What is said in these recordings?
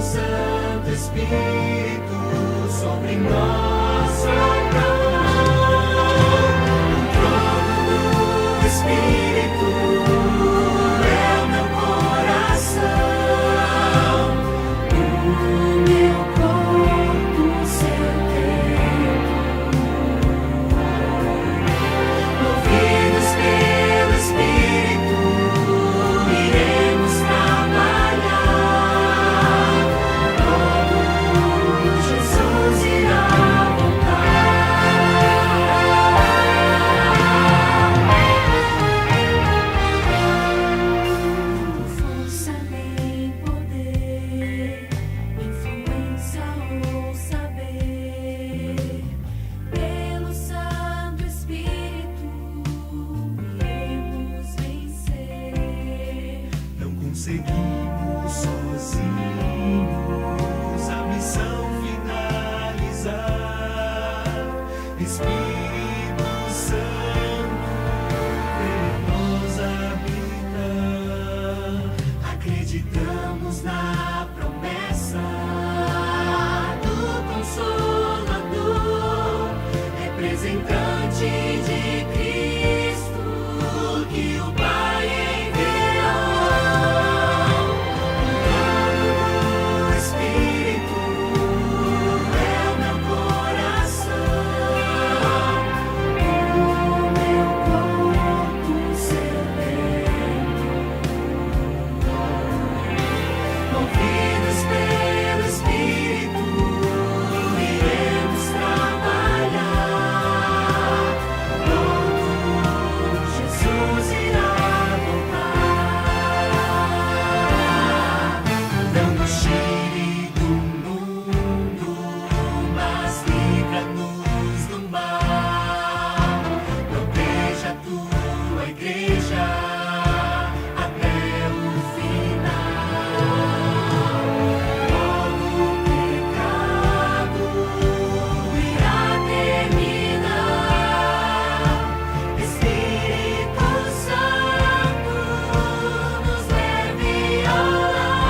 Santo Espírito sobre nossa mão. O trono do Espírito é o meu coração, o meu corpo, seu templo. Movidos pelo Espírito, iremos trabalhar. Logo Jesus irá voltar. Força nem poder, influência ou saber, pelo Santo Espírito iremos vencer. Não conseguimos sozinhos a missão finalizar. Espírito Santo, vem em nós habitar. Acreditamos na promessa do Consolador, representante de Cristo que o Pai enviou. O Espírito é o meu coração, o meu corpo, seu templo. Movidos pelo Espírito, iremos trabalhar. Logo Jesus irá voltar. Não nos tire do mundo, mas livra-nos do mal. Proteja a tua igreja até o final. Logo o pecado irá terminar. Espírito Santo, nos leve ao lar.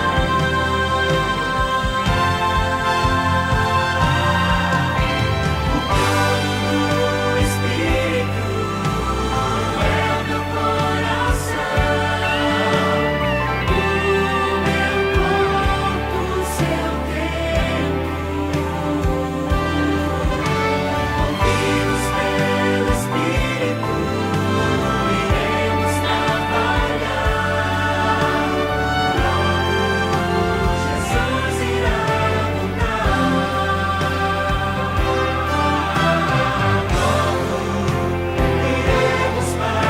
O Espírito é o meu coração, o meu corpo, seu templo. Movidos pelo Espírito, iremos trabalhar. Logo Jesus irá voltar. Iremos para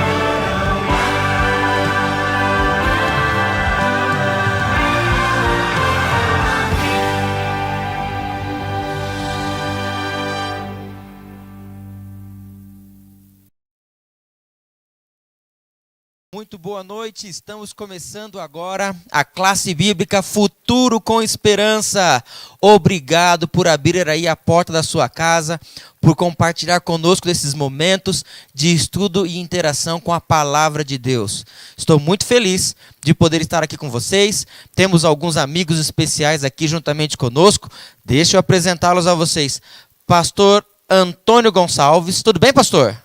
Muito boa noite, estamos começando agora a classe bíblica Futuro com Esperança. Obrigado por abrir aí a porta da sua casa, por compartilhar conosco desses momentos de estudo e interação com a palavra de Deus. Estou muito feliz de poder estar aqui com vocês. Temos alguns amigos especiais aqui juntamente conosco. Deixa eu apresentá-los a vocês. Pastor Antônio Gonçalves. Tudo bem, pastor?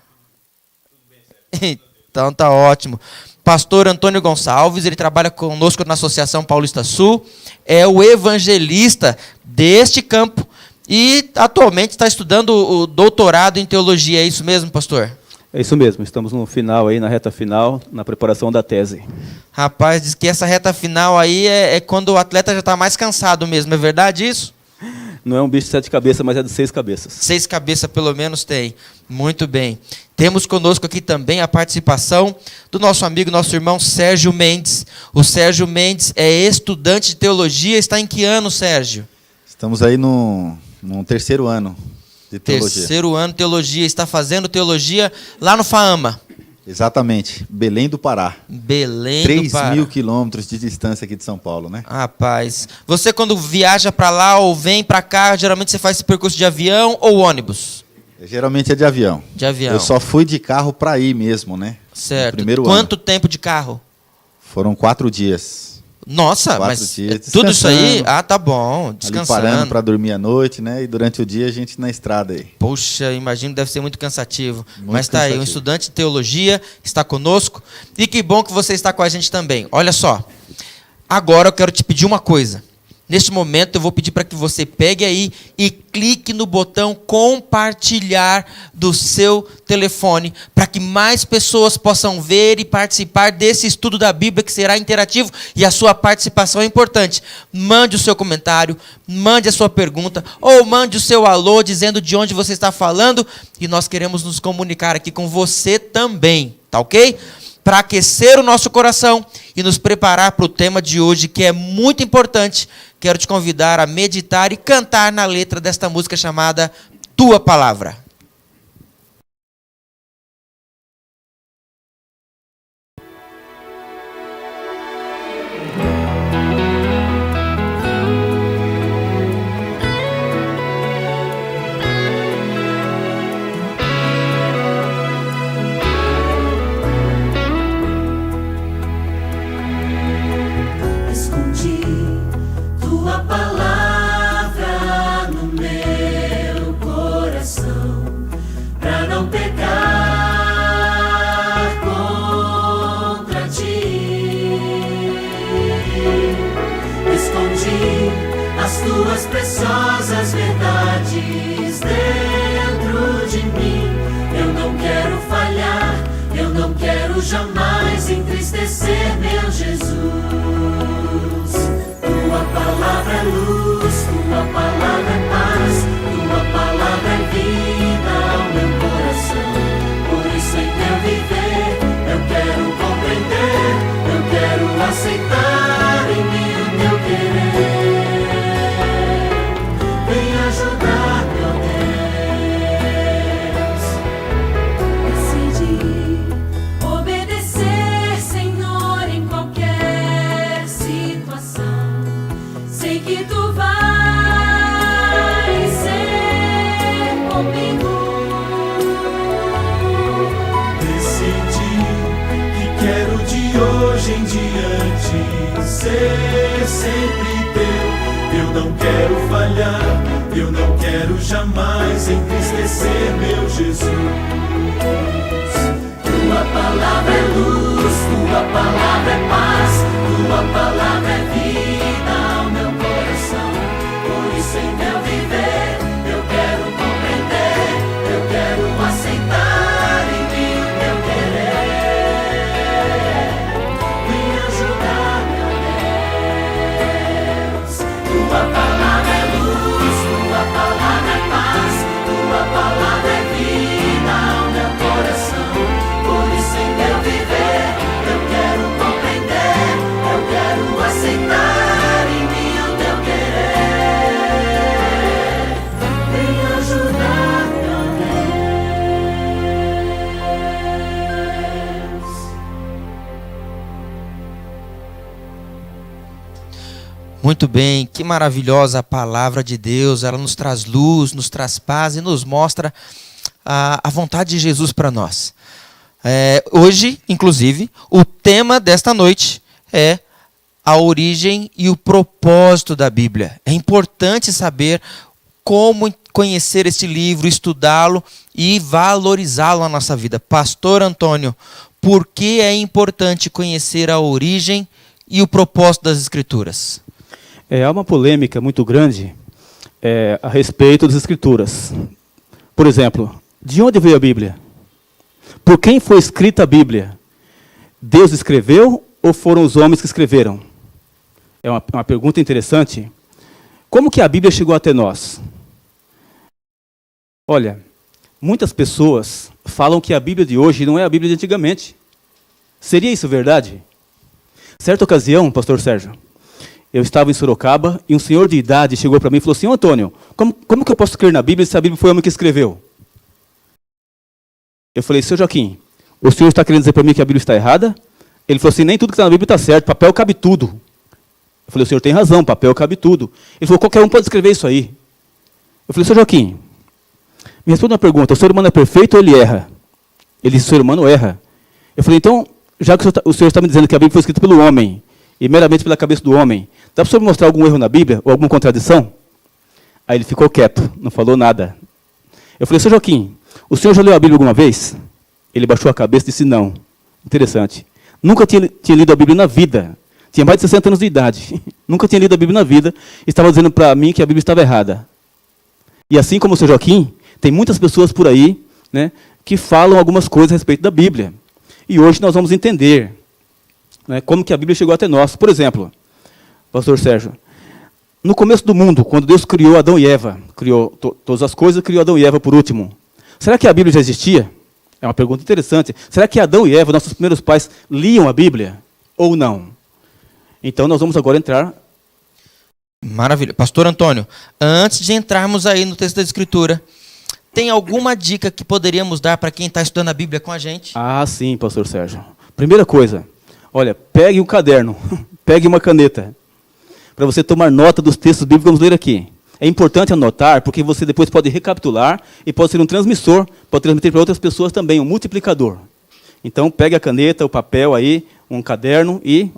Então tá ótimo. Pastor Antônio Gonçalves, ele trabalha conosco na Associação Paulista Sul, é o evangelista deste campo e atualmente está estudando o doutorado em teologia. É isso mesmo, pastor? É isso mesmo, estamos no final aí, na reta final, na preparação da tese. Rapaz, diz que essa reta final aí é quando o atleta já está mais cansado mesmo, é verdade isso? Não é um bicho de 7 cabeças, mas é de 6 cabeças. 6 cabeças pelo menos tem. Muito bem. Temos conosco aqui também a participação do nosso amigo, nosso irmão Sérgio Mendes. O Sérgio Mendes é estudante de teologia. Está em que ano, Sérgio? Estamos aí no terceiro ano de teologia. Terceiro ano de teologia. Está fazendo teologia lá no FAAMA. Exatamente, Belém do Pará. Belém do Pará. 3.000 quilômetros de distância aqui de São Paulo, né? Rapaz, você quando viaja para lá ou vem para cá, geralmente você faz esse percurso de avião ou ônibus? Geralmente é de avião. De avião. Eu só fui de carro para ir mesmo, né? Certo. No primeiro Quanto ano. tempo de carro? Foram 4 dias. Nossa, 4 mas dias tudo isso aí? descansando. Ah, tá bom, Ali descansando. parando para dormir à noite, né? E durante o dia a gente na estrada aí. Poxa, imagino que deve ser muito cansativo. Muito Mas tá aí, um cansativo. estudante de teologia está conosco. E que bom que você está com a gente também. Olha só, agora eu quero te pedir uma coisa. Neste momento eu vou pedir para que você pegue aí e clique no botão compartilhar do seu telefone, para que mais pessoas possam ver e participar desse estudo da Bíblia, que será interativo, e a sua participação é importante. Mande o seu comentário, mande a sua pergunta, ou mande o seu alô dizendo de onde você está falando, e nós queremos nos comunicar aqui com você também, tá ok? Para aquecer o nosso coração e nos preparar para o tema de hoje, que é muito importante, quero te convidar a meditar e cantar na letra desta música chamada Tua Palavra. Escondi tua palavra no meu coração, pra não pecar contra ti. Escondi as tuas preciosas verdades dentro de mim. Eu não quero falhar, eu não quero jamais entristecer meu Jesus. Tua palavra é luz, tua palavra é paz, tua palavra é vida ao meu coração. Por isso em teu viver eu quero compreender, eu quero aceitar em mim o teu querer. Vem ajudar, meu Deus. Decidi obedecer, Senhor, em qualquer situação. Sei que tu vais ser comigo. Decidi que quero de hoje em diante ser sempre teu. Eu não quero falhar, eu não quero jamais entristecer meu Jesus. Tua palavra é luz, tua palavra é paz, tua palavra é vida ao meu coração. Por isso em meu viver eu quero compreender, eu quero aceitar em mim o teu querer. Vem ajudar, meu Deus. Tua palavra é luz, tua palavra é paz, tua palavra é vida ao meu coração. Por isso em meu viver eu quero compreender, eu quero aceitar em mim o teu querer. Vem ajudar, meu Deus. Muito bem, que maravilhosa a palavra de Deus. Ela nos traz luz, nos traz paz e nos mostra a vontade de Jesus para nós. Hoje, inclusive, o tema desta noite é a origem e o propósito da Bíblia. É importante saber como conhecer este livro, estudá-lo e valorizá-lo na nossa vida. Pastor Antônio, por que é importante conhecer a origem e o propósito das Escrituras? Há uma polêmica muito grande a respeito das Escrituras. Por exemplo, de onde veio a Bíblia? Por quem foi escrita a Bíblia? Deus escreveu ou foram os homens que escreveram? É uma pergunta interessante. Como que a Bíblia chegou até nós? Olha, muitas pessoas falam que a Bíblia de hoje não é a Bíblia de antigamente. Seria isso verdade? Certa ocasião, pastor Sérgio, eu estava em Sorocaba e um senhor de idade chegou para mim e falou assim: Antônio, como que eu posso crer na Bíblia se a Bíblia foi o homem que escreveu? Eu falei: seu Joaquim, o senhor está querendo dizer para mim que a Bíblia está errada? Ele falou assim: nem tudo que está na Bíblia está certo, papel cabe tudo. Eu falei: o senhor tem razão, papel cabe tudo. Ele falou: qualquer um pode escrever isso aí. Eu falei: seu Joaquim, me responda uma pergunta: o ser humano é perfeito ou ele erra? Ele disse: o ser humano erra. Eu falei: então, já que o senhor está me dizendo que a Bíblia foi escrita pelo homem, e meramente pela cabeça do homem. Dá para o senhor me mostrar algum erro na Bíblia, ou alguma contradição? Aí ele ficou quieto, não falou nada. Eu falei, Sr. Joaquim, o senhor já leu a Bíblia alguma vez? Ele baixou a cabeça e disse, não. Interessante. Nunca tinha lido a Bíblia na vida. Tinha mais de 60 anos de idade. Nunca tinha lido a Bíblia na vida. Estava dizendo para mim que a Bíblia estava errada. E assim como o Sr. Joaquim, tem muitas pessoas por aí, né, que falam algumas coisas a respeito da Bíblia. E hoje nós vamos entender, né, como que a Bíblia chegou até nós. Por exemplo, pastor Sérgio, no começo do mundo, quando Deus criou Adão e Eva, criou todas as coisas, criou Adão e Eva por último. Será que a Bíblia já existia? É uma pergunta interessante. Será que Adão e Eva, nossos primeiros pais, liam a Bíblia ou não? Então nós vamos agora entrar. Maravilha. Pastor Antônio, antes de entrarmos aí no texto da Escritura, tem alguma dica que poderíamos dar para quem está estudando a Bíblia com a gente? Ah, sim, pastor Sérgio. Primeira coisa, olha, pegue um caderno, pegue uma caneta, para você tomar nota dos textos bíblicos que vamos ler aqui. É importante anotar, porque você depois pode recapitular e pode ser um transmissor, pode transmitir para outras pessoas também, um multiplicador. Então, pegue a caneta, o papel aí, um caderno e,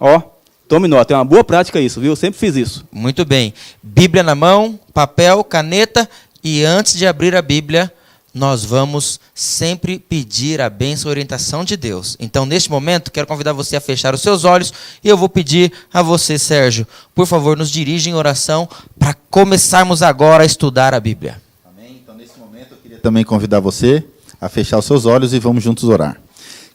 tome nota. É uma boa prática isso, viu? Eu sempre fiz isso. Muito bem. Bíblia na mão, papel, caneta, e antes de abrir a Bíblia, nós vamos sempre pedir a bênção e orientação de Deus. Então, neste momento, quero convidar você a fechar os seus olhos e eu vou pedir a você, Sérgio, por favor, nos dirija em oração para começarmos agora a estudar a Bíblia. Amém? Então, nesse momento, eu queria também convidar você a fechar os seus olhos e vamos juntos orar.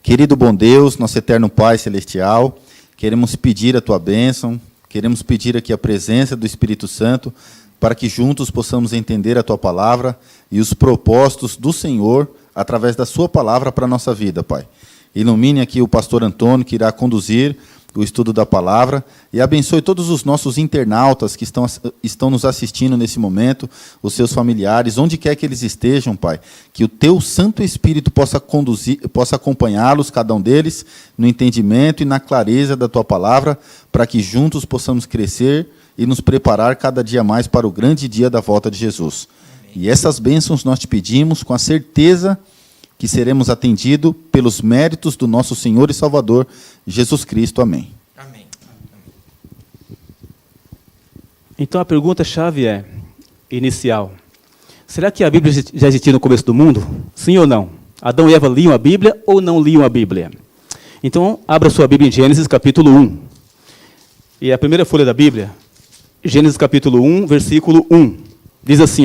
Querido bom Deus, nosso eterno Pai Celestial, queremos pedir a Tua bênção, queremos pedir aqui a presença do Espírito Santo, para que juntos possamos entender a Tua palavra e os propósitos do Senhor através da Sua palavra para a nossa vida, Pai. Ilumine aqui o pastor Antônio, que irá conduzir o estudo da palavra, e abençoe todos os nossos internautas que estão nos assistindo nesse momento, os seus familiares, onde quer que eles estejam, Pai, que o Teu Santo Espírito possa conduzir, possa acompanhá-los, cada um deles, no entendimento e na clareza da Tua palavra, para que juntos possamos crescer e nos preparar cada dia mais para o grande dia da volta de Jesus. Amém. E essas bênçãos nós te pedimos com a certeza que seremos atendidos pelos méritos do nosso Senhor e Salvador, Jesus Cristo. Amém. Amém. Então a pergunta-chave é, inicial, será que a Bíblia já existia no começo do mundo? Sim ou não? Adão e Eva liam a Bíblia ou não liam a Bíblia? Então, abra sua Bíblia em Gênesis capítulo 1. E a primeira folha da Bíblia, Gênesis capítulo 1, versículo 1. Diz assim,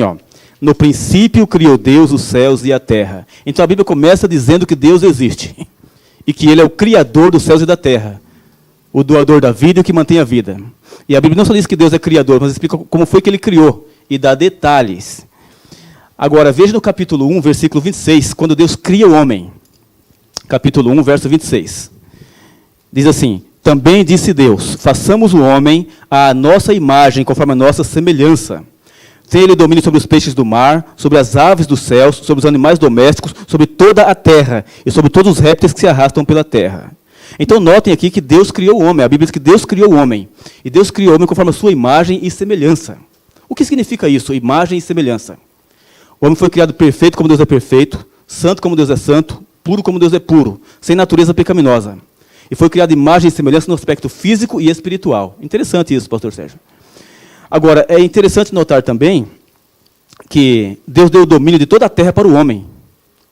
no princípio criou Deus os céus e a terra. Então a Bíblia começa dizendo que Deus existe. E que Ele é o Criador dos céus e da terra. O doador da vida e o que mantém a vida. E a Bíblia não só diz que Deus é Criador, mas explica como foi que Ele criou. E dá detalhes. Agora, veja no capítulo 1, versículo 26, quando Deus cria o homem. Capítulo 1, verso 26. Diz assim, também disse Deus, façamos o homem à nossa imagem, conforme a nossa semelhança. Tem ele domínio sobre os peixes do mar, sobre as aves dos céus, sobre os animais domésticos, sobre toda a terra e sobre todos os répteis que se arrastam pela terra. Então notem aqui que Deus criou o homem. A Bíblia diz que Deus criou o homem. E Deus criou o homem conforme a sua imagem e semelhança. O que significa isso? Imagem e semelhança. O homem foi criado perfeito como Deus é perfeito, santo como Deus é santo, puro como Deus é puro, sem natureza pecaminosa. E foi criado imagem e semelhança no aspecto físico e espiritual. Interessante isso, pastor Sérgio. Agora, é interessante notar também que Deus deu o domínio de toda a terra para o homem.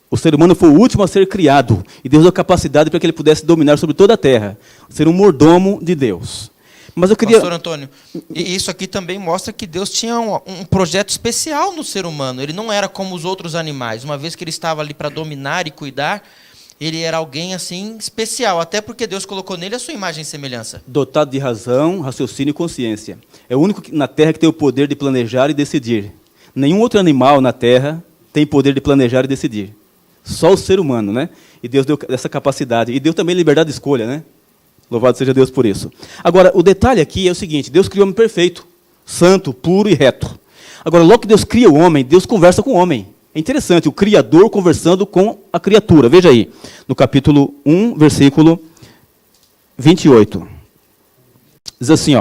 O ser humano foi o último a ser criado. E Deus deu a capacidade para que ele pudesse dominar sobre toda a terra. Ser um mordomo de Deus. Mas eu queria... Pastor Antônio, e isso aqui também mostra que Deus tinha um projeto especial no ser humano. Ele não era como os outros animais. Uma vez que ele estava ali para dominar e cuidar, ele era alguém assim especial, até porque Deus colocou nele a sua imagem e semelhança. Dotado de razão, raciocínio e consciência. É o único na terra que tem o poder de planejar e decidir. Nenhum outro animal na terra tem poder de planejar e decidir. Só o ser humano, né? E Deus deu essa capacidade. E deu também liberdade de escolha, né? Louvado seja Deus por isso. Agora, o detalhe aqui é o seguinte, Deus criou o homem perfeito, santo, puro e reto. Agora, logo que Deus cria o homem, Deus conversa com o homem. É interessante, o Criador conversando com a criatura. Veja aí, no capítulo 1, versículo 28. Diz assim,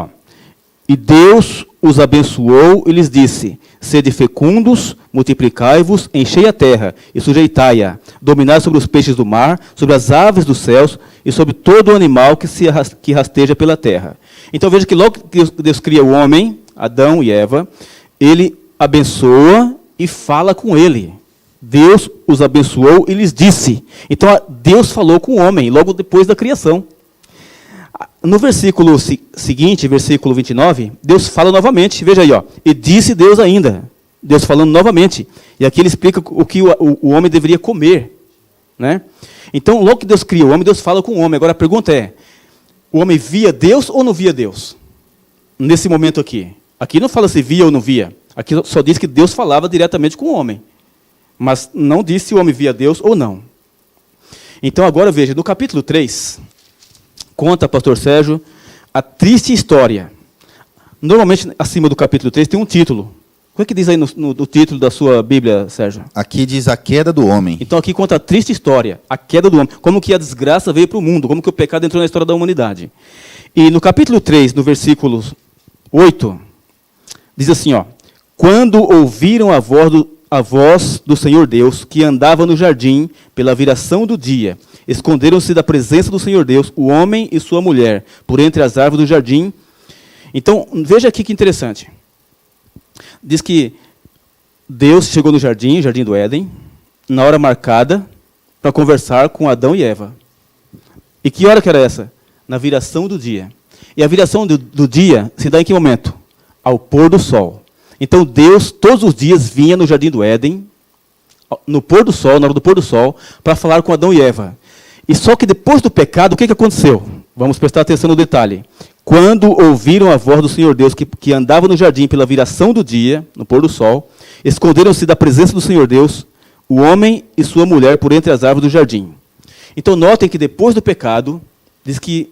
E Deus os abençoou e lhes disse: sede fecundos, multiplicai-vos, enchei a terra e sujeitai-a, dominai sobre os peixes do mar, sobre as aves dos céus e sobre todo o animal que rasteja pela terra. Então veja que logo que Deus cria o homem, Adão e Eva, ele abençoa e fala com ele. Deus os abençoou e lhes disse. Então Deus falou com o homem logo depois da criação. No versículo seguinte, versículo 29, Deus fala novamente. Veja aí, ó. E disse Deus ainda. Deus falando novamente. E aqui ele explica o que o homem deveria comer. Né? Então, logo que Deus cria o homem, Deus fala com o homem. Agora a pergunta é, o homem via Deus ou não via Deus? Nesse momento aqui. Aqui não fala se via ou não via. Aqui só diz que Deus falava diretamente com o homem. Mas não diz se o homem via Deus ou não. Então agora veja, no capítulo 3, conta, pastor Sérgio, a triste história. Normalmente, acima do capítulo 3, tem um título. O que é que diz aí no título da sua Bíblia, Sérgio? Aqui diz a queda do homem. Então aqui conta a triste história, a queda do homem. Como que a desgraça veio para o mundo, como que o pecado entrou na história da humanidade. E no capítulo 3, no versículo 8, diz assim, ó: quando ouviram a voz do Senhor Deus, que andava no jardim pela viração do dia, esconderam-se da presença do Senhor Deus, o homem e sua mulher, por entre as árvores do jardim. Então, veja aqui que interessante. Diz que Deus chegou no jardim, jardim do Éden, na hora marcada, para conversar com Adão e Eva. E que hora que era essa? Na viração do dia. E a viração do dia se dá em que momento? Ao pôr do sol. Então Deus, todos os dias, vinha no jardim do Éden, no pôr do sol, na hora do pôr do sol, para falar com Adão e Eva. E só que depois do pecado, o que aconteceu? Vamos prestar atenção no detalhe. Quando ouviram a voz do Senhor Deus, que andava no jardim pela viração do dia, no pôr do sol, esconderam-se da presença do Senhor Deus, o homem e sua mulher, por entre as árvores do jardim. Então notem que depois do pecado, diz que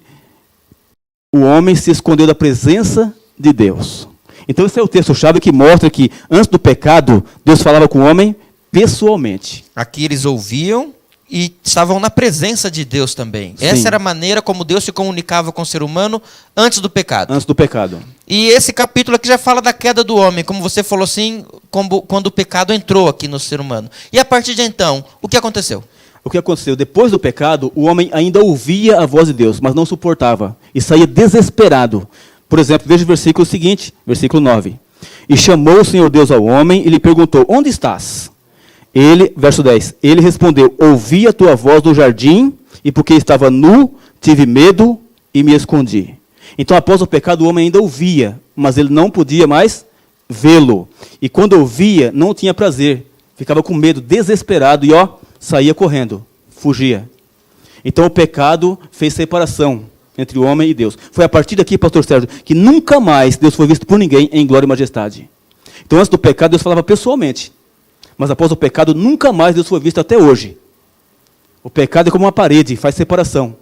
o homem se escondeu da presença de Deus. Então esse é o texto-chave que mostra que, antes do pecado, Deus falava com o homem pessoalmente. Aqui eles ouviam e estavam na presença de Deus também. Sim. Essa era a maneira como Deus se comunicava com o ser humano antes do pecado. Antes do pecado. E esse capítulo aqui já fala da queda do homem, como você falou assim, quando o pecado entrou aqui no ser humano. E a partir de então, o que aconteceu? O que aconteceu? Depois do pecado, o homem ainda ouvia a voz de Deus, mas não suportava. E saía desesperado. Por exemplo, veja o versículo seguinte, versículo 9. E chamou o Senhor Deus ao homem e lhe perguntou: onde estás? Ele, verso 10, ele respondeu: ouvi a tua voz no jardim, e porque estava nu, tive medo e me escondi. Então, após o pecado, o homem ainda ouvia, mas ele não podia mais vê-lo. E quando ouvia, não tinha prazer. Ficava com medo, desesperado, e saía correndo, fugia. Então, o pecado fez separação entre o homem e Deus. Foi a partir daqui, pastor Sérgio, que nunca mais Deus foi visto por ninguém em glória e majestade. Então, antes do pecado, Deus falava pessoalmente. Mas após o pecado, nunca mais Deus foi visto até hoje. O pecado é como uma parede, faz separação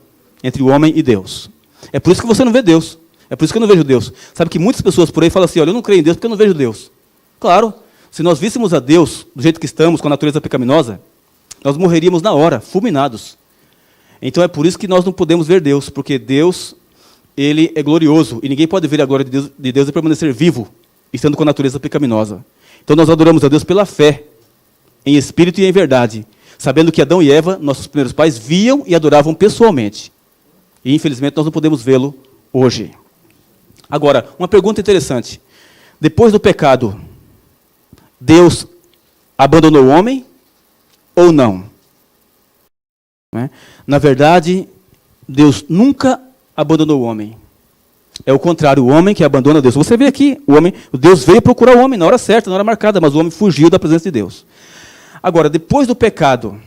entre o homem e Deus. É por isso que você não vê Deus. É por isso que eu não vejo Deus. Sabe que muitas pessoas por aí falam assim: olha, eu não creio em Deus porque eu não vejo Deus. Claro, se nós víssemos a Deus do jeito que estamos, com a natureza pecaminosa, nós morreríamos na hora, fulminados. Então é por isso que nós não podemos ver Deus, porque Deus, ele é glorioso, e ninguém pode ver a glória de Deus e permanecer vivo, estando com a natureza pecaminosa. Então nós adoramos a Deus pela fé, em espírito e em verdade, sabendo que Adão e Eva, nossos primeiros pais, viam e adoravam pessoalmente. E infelizmente nós não podemos vê-lo hoje. Agora, uma pergunta interessante. Depois do pecado, Deus abandonou o homem ou não? Na verdade, Deus nunca abandonou o homem. É o contrário, o homem que abandona Deus. Você vê aqui, Deus veio procurar o homem na hora certa, na hora marcada, mas o homem fugiu da presença de Deus. Agora, depois do pecado,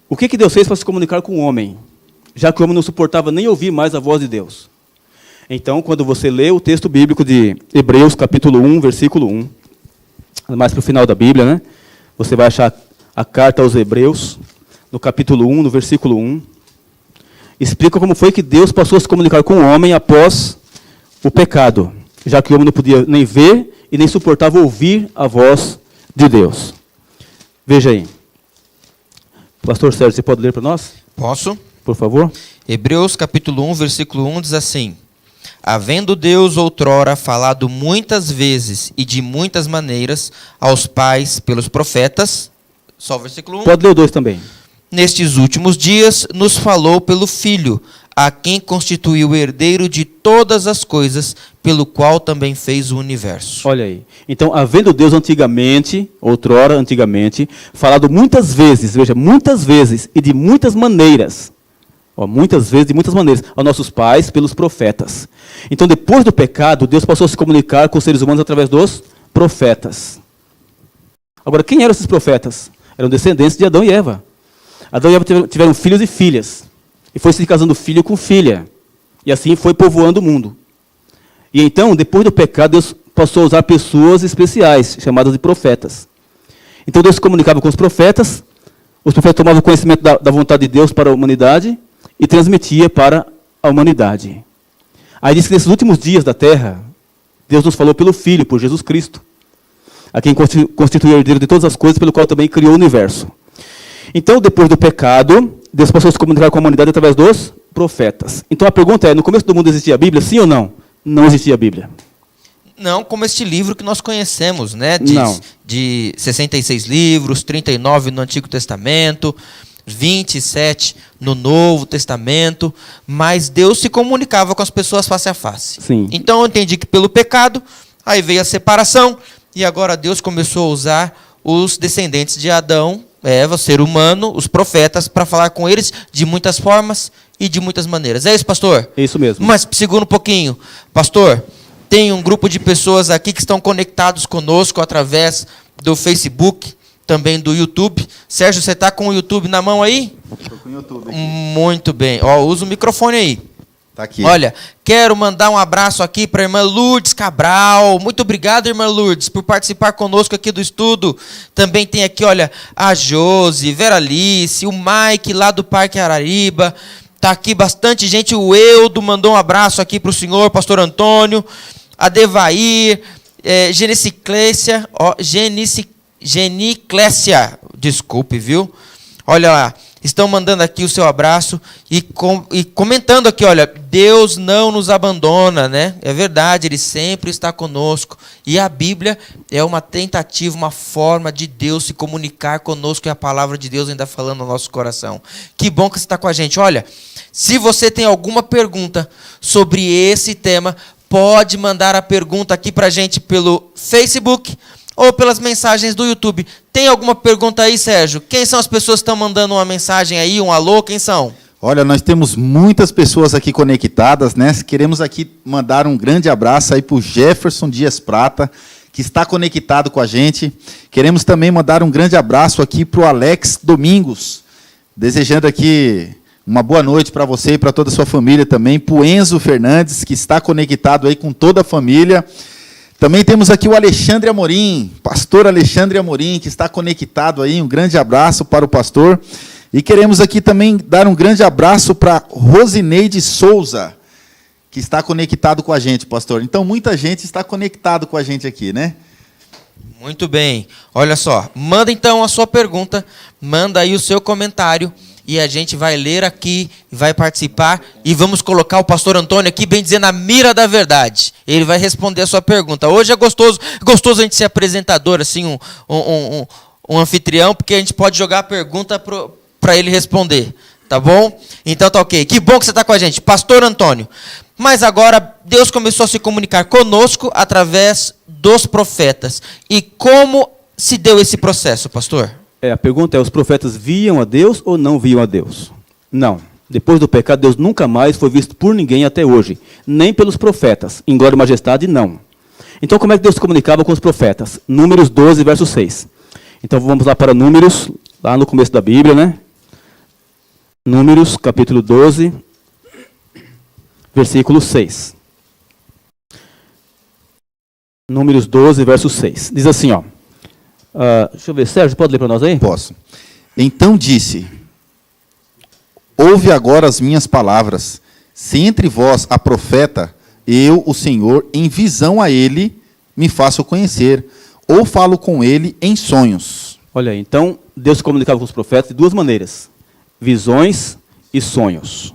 o que Deus fez para se comunicar com o homem? Já que o homem não suportava nem ouvir mais a voz de Deus. Então, quando você lê o texto bíblico de Hebreus, capítulo 1, versículo 1, mais para o final da Bíblia, né? Você vai achar a carta aos Hebreus, no capítulo 1, no versículo 1, explica como foi que Deus passou a se comunicar com o homem após o pecado, já que o homem não podia nem ver e nem suportava ouvir a voz de Deus. Veja aí. Pastor Sérgio, você pode ler para nós? Posso? Por favor. Hebreus capítulo 1, versículo 1 diz assim: havendo Deus outrora falado muitas vezes e de muitas maneiras aos pais pelos profetas, só o versículo 1. Pode ler o 2 também. Nestes últimos dias nos falou pelo Filho, a quem constituiu o herdeiro de todas as coisas, pelo qual também fez o universo. Olha aí. Então, havendo Deus antigamente, outrora, antigamente, falado muitas vezes, veja, muitas vezes e de muitas maneiras, muitas vezes, de muitas maneiras, aos nossos pais pelos profetas. Então, depois do pecado, Deus passou a se comunicar com os seres humanos através dos profetas. Agora, quem eram esses profetas? Eram descendentes de Adão e Eva. Adão e Eva tiveram filhos e filhas. E foi se casando filho com filha. E assim foi povoando o mundo. E então, depois do pecado, Deus passou a usar pessoas especiais, chamadas de profetas. Então, Deus se comunicava com os profetas tomavam conhecimento da vontade de Deus para a humanidade e transmitia para a humanidade. Aí diz que nesses últimos dias da terra, Deus nos falou pelo Filho, por Jesus Cristo, a quem constituiu o herdeiro de todas as coisas, pelo qual também criou o universo. Então, depois do pecado, Deus passou a se comunicar com a humanidade através dos profetas. Então a pergunta é, no começo do mundo existia a Bíblia, sim ou não? Não existia a Bíblia. Não como este livro que nós conhecemos, né? Não. De 66 livros, 39 no Antigo Testamento, 27 no Novo Testamento, mas Deus se comunicava com as pessoas face a face. Sim. Então eu entendi que pelo pecado, aí veio a separação, e agora Deus começou a usar os descendentes de Adão, Eva, ser humano, os profetas, para falar com eles de muitas formas e de muitas maneiras. É isso, pastor? É isso mesmo. Mas segura um pouquinho. Pastor, tem um grupo de pessoas aqui que estão conectados conosco através do Facebook, também do YouTube. Sérgio, você está com o YouTube na mão aí? Estou com o YouTube aqui. Muito bem. Ó, usa o microfone aí. Tá aqui. Olha, quero mandar um abraço aqui para a irmã Lourdes Cabral. Muito obrigado, irmã Lourdes, por participar conosco aqui do estudo. Também tem aqui, olha, a Josi, Vera Alice, o Mike lá do Parque Arariba. Está aqui bastante gente. O Eudo mandou um abraço aqui para o senhor, pastor Antônio. A Devair, Geniciclécia, desculpe, viu? Olha lá. Estão mandando aqui o seu abraço e comentando aqui, olha, Deus não nos abandona, né? É verdade, Ele sempre está conosco. E a Bíblia é uma tentativa, uma forma de Deus se comunicar conosco e a palavra de Deus ainda falando no nosso coração. Que bom que você está com a gente. Olha, se você tem alguma pergunta sobre esse tema, pode mandar a pergunta aqui para a gente pelo Facebook ou pelas mensagens do YouTube. Tem alguma pergunta aí, Sérgio? Quem são as pessoas que estão mandando uma mensagem aí, um alô? Quem são? Olha, nós temos muitas pessoas aqui conectadas, né? Queremos aqui mandar um grande abraço aí para o Jefferson Dias Prata, que está conectado com a gente. Queremos também mandar um grande abraço aqui para o Alex Domingos, desejando aqui uma boa noite para você e para toda a sua família também. Para o Enzo Fernandes, que está conectado aí com toda a família. Também temos aqui o Alexandre Amorim, pastor Alexandre Amorim, que está conectado aí. Um grande abraço para o pastor. E queremos aqui também dar um grande abraço para Rosineide Souza, que está conectado com a gente, pastor. Então, muita gente está conectado com a gente aqui, né? Muito bem. Olha só, manda então a sua pergunta, manda aí o seu comentário, e a gente vai ler aqui, vai participar, e vamos colocar o pastor Antônio aqui, bem dizer, na mira da verdade. Ele vai responder a sua pergunta. Hoje é gostoso a gente ser apresentador, assim, um anfitrião, porque a gente pode jogar a pergunta para ele responder, tá bom? Então tá ok. Que bom que você está com a gente, pastor Antônio. Mas agora, Deus começou a se comunicar conosco através dos profetas. E como se deu esse processo, pastor? A pergunta é, os profetas viam a Deus ou não viam a Deus? Não. Depois do pecado, Deus nunca mais foi visto por ninguém até hoje. Nem pelos profetas. Em glória e majestade, não. Então, como é que Deus se comunicava com os profetas? Números 12, verso 6. Então, vamos lá para Números, lá no começo da Bíblia, né? Números, capítulo 12, versículo 6. Números 12, verso 6. Diz assim, ó. Deixa eu ver, Sérgio, pode ler para nós aí? Posso. Então disse: ouve agora as minhas palavras. Se entre vós há profeta, eu, o Senhor, em visão a ele, me faço conhecer, ou falo com ele em sonhos. Olha aí, então, Deus se comunicava com os profetas de duas maneiras: visões e sonhos.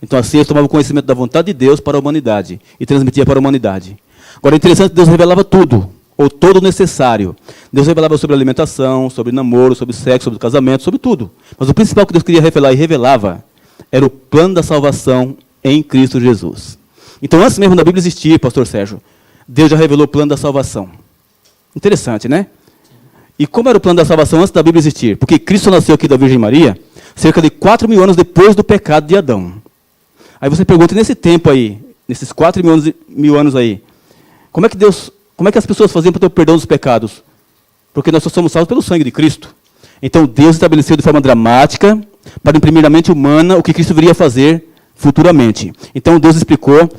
Então assim ele tomava conhecimento da vontade de Deus para a humanidade e transmitia para a humanidade. Agora é interessante que Deus revelava tudo, ou todo o necessário. Deus revelava sobre alimentação, sobre namoro, sobre sexo, sobre casamento, sobre tudo. Mas o principal que Deus queria revelar e revelava era o plano da salvação em Cristo Jesus. Então antes mesmo da Bíblia existir, pastor Sérgio, Deus já revelou o plano da salvação. Interessante, né? E como era o plano da salvação antes da Bíblia existir? Porque Cristo nasceu aqui da Virgem Maria cerca de 4.000 anos depois do pecado de Adão. Aí você pergunta, nesse tempo aí, nesses 4.000 anos aí, como é que as pessoas faziam para ter o perdão dos pecados? Porque nós só somos salvos pelo sangue de Cristo. Então Deus estabeleceu de forma dramática, para imprimir na mente humana o que Cristo viria a fazer futuramente. Então Deus explicou,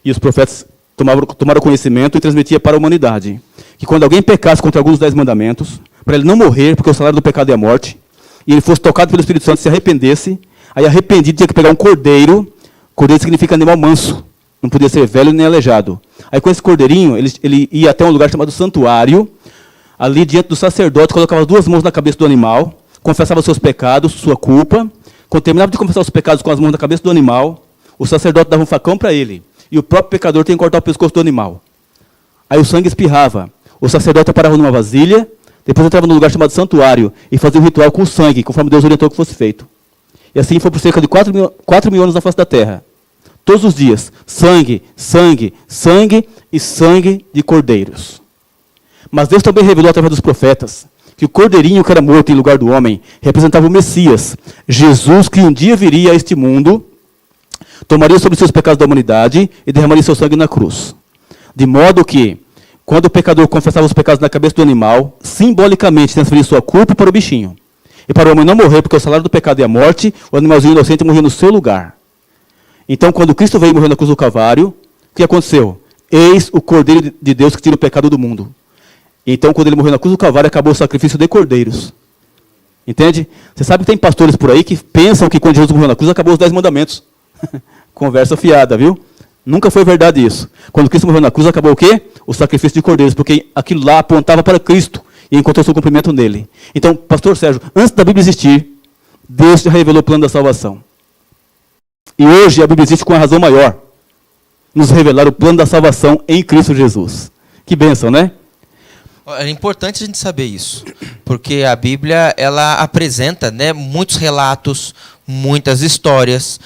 e os profetas tomaram conhecimento e transmitia para a humanidade, que quando alguém pecasse contra alguns dos 10 mandamentos, para ele não morrer, porque o salário do pecado é a morte, e ele fosse tocado pelo Espírito Santo e se arrependesse, aí arrependido tinha que pegar um cordeiro. Cordeiro significa animal manso, não podia ser velho nem aleijado. Aí com esse cordeirinho, ele ia até um lugar chamado santuário, ali diante do sacerdote, colocava as 2 mãos na cabeça do animal, confessava seus pecados, sua culpa. Quando terminava de confessar os pecados com as mãos na cabeça do animal, o sacerdote dava um facão para ele, e o próprio pecador tinha que cortar o pescoço do animal. Aí o sangue espirrava. O sacerdote parava numa vasilha, depois entrava num lugar chamado santuário e fazia um ritual com o sangue, conforme Deus orientou que fosse feito. E assim foi por cerca de 4.000 anos na face da terra. Todos os dias, sangue, sangue, sangue e sangue de cordeiros. Mas Deus também revelou através dos profetas que o cordeirinho que era morto em lugar do homem representava o Messias, Jesus, que um dia viria a este mundo, tomaria sobre seus pecados da humanidade e derramaria seu sangue na cruz. De modo que, quando o pecador confessava os pecados na cabeça do animal, simbolicamente transferia sua culpa para o bichinho. E para o homem não morrer, porque o salário do pecado é a morte, o animalzinho inocente morria no seu lugar. Então, quando Cristo veio morrer na cruz do Calvário, o que aconteceu? Eis o Cordeiro de Deus que tira o pecado do mundo. Então, quando ele morreu na cruz do Calvário, acabou o sacrifício de cordeiros. Entende? Você sabe que tem pastores por aí que pensam que quando Jesus morreu na cruz, acabou os 10 mandamentos. Conversa fiada, viu? Nunca foi verdade isso. Quando Cristo morreu na cruz, acabou o quê? O sacrifício de cordeiros, porque aquilo lá apontava para Cristo e encontrou seu cumprimento nele. Então, pastor Sérgio, antes da Bíblia existir, Deus já revelou o plano da salvação. E hoje a Bíblia existe com uma razão maior. Nos revelar o plano da salvação em Cristo Jesus. Que bênção, né? É importante a gente saber isso, porque a Bíblia ela apresenta, né, muitos relatos, muitas histórias,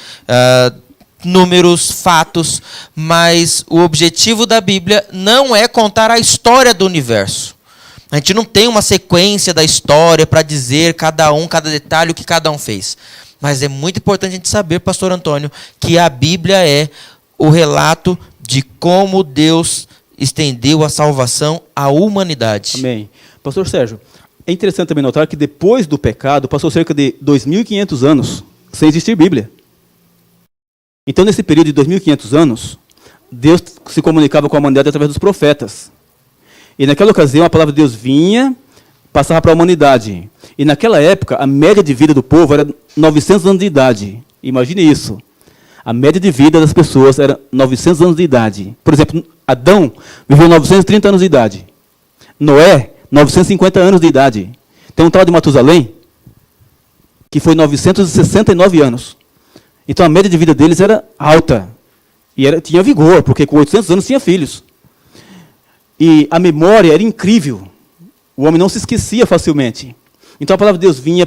números, fatos, mas o objetivo da Bíblia não é contar a história do universo. A gente não tem uma sequência da história para dizer cada detalhe o que cada um fez. Mas é muito importante a gente saber, pastor Antônio, que a Bíblia é o relato de como Deus estendeu a salvação à humanidade. Amém. Pastor Sérgio, é interessante também notar que depois do pecado, passou cerca de 2.500 anos sem existir Bíblia. Então, nesse período de 2.500 anos, Deus se comunicava com a humanidade através dos profetas. E naquela ocasião, a palavra de Deus vinha, passava para a humanidade. E naquela época, a média de vida do povo era 900 anos de idade. Imagine isso. A média de vida das pessoas era 900 anos de idade. Por exemplo, Adão viveu 930 anos de idade. Noé, 950 anos de idade. Tem um tal de Matusalém, que foi 969 anos. Então a média de vida deles era alta. E tinha vigor, porque com 800 anos tinha filhos. E a memória era incrível. O homem não se esquecia facilmente. Então a palavra de Deus vinha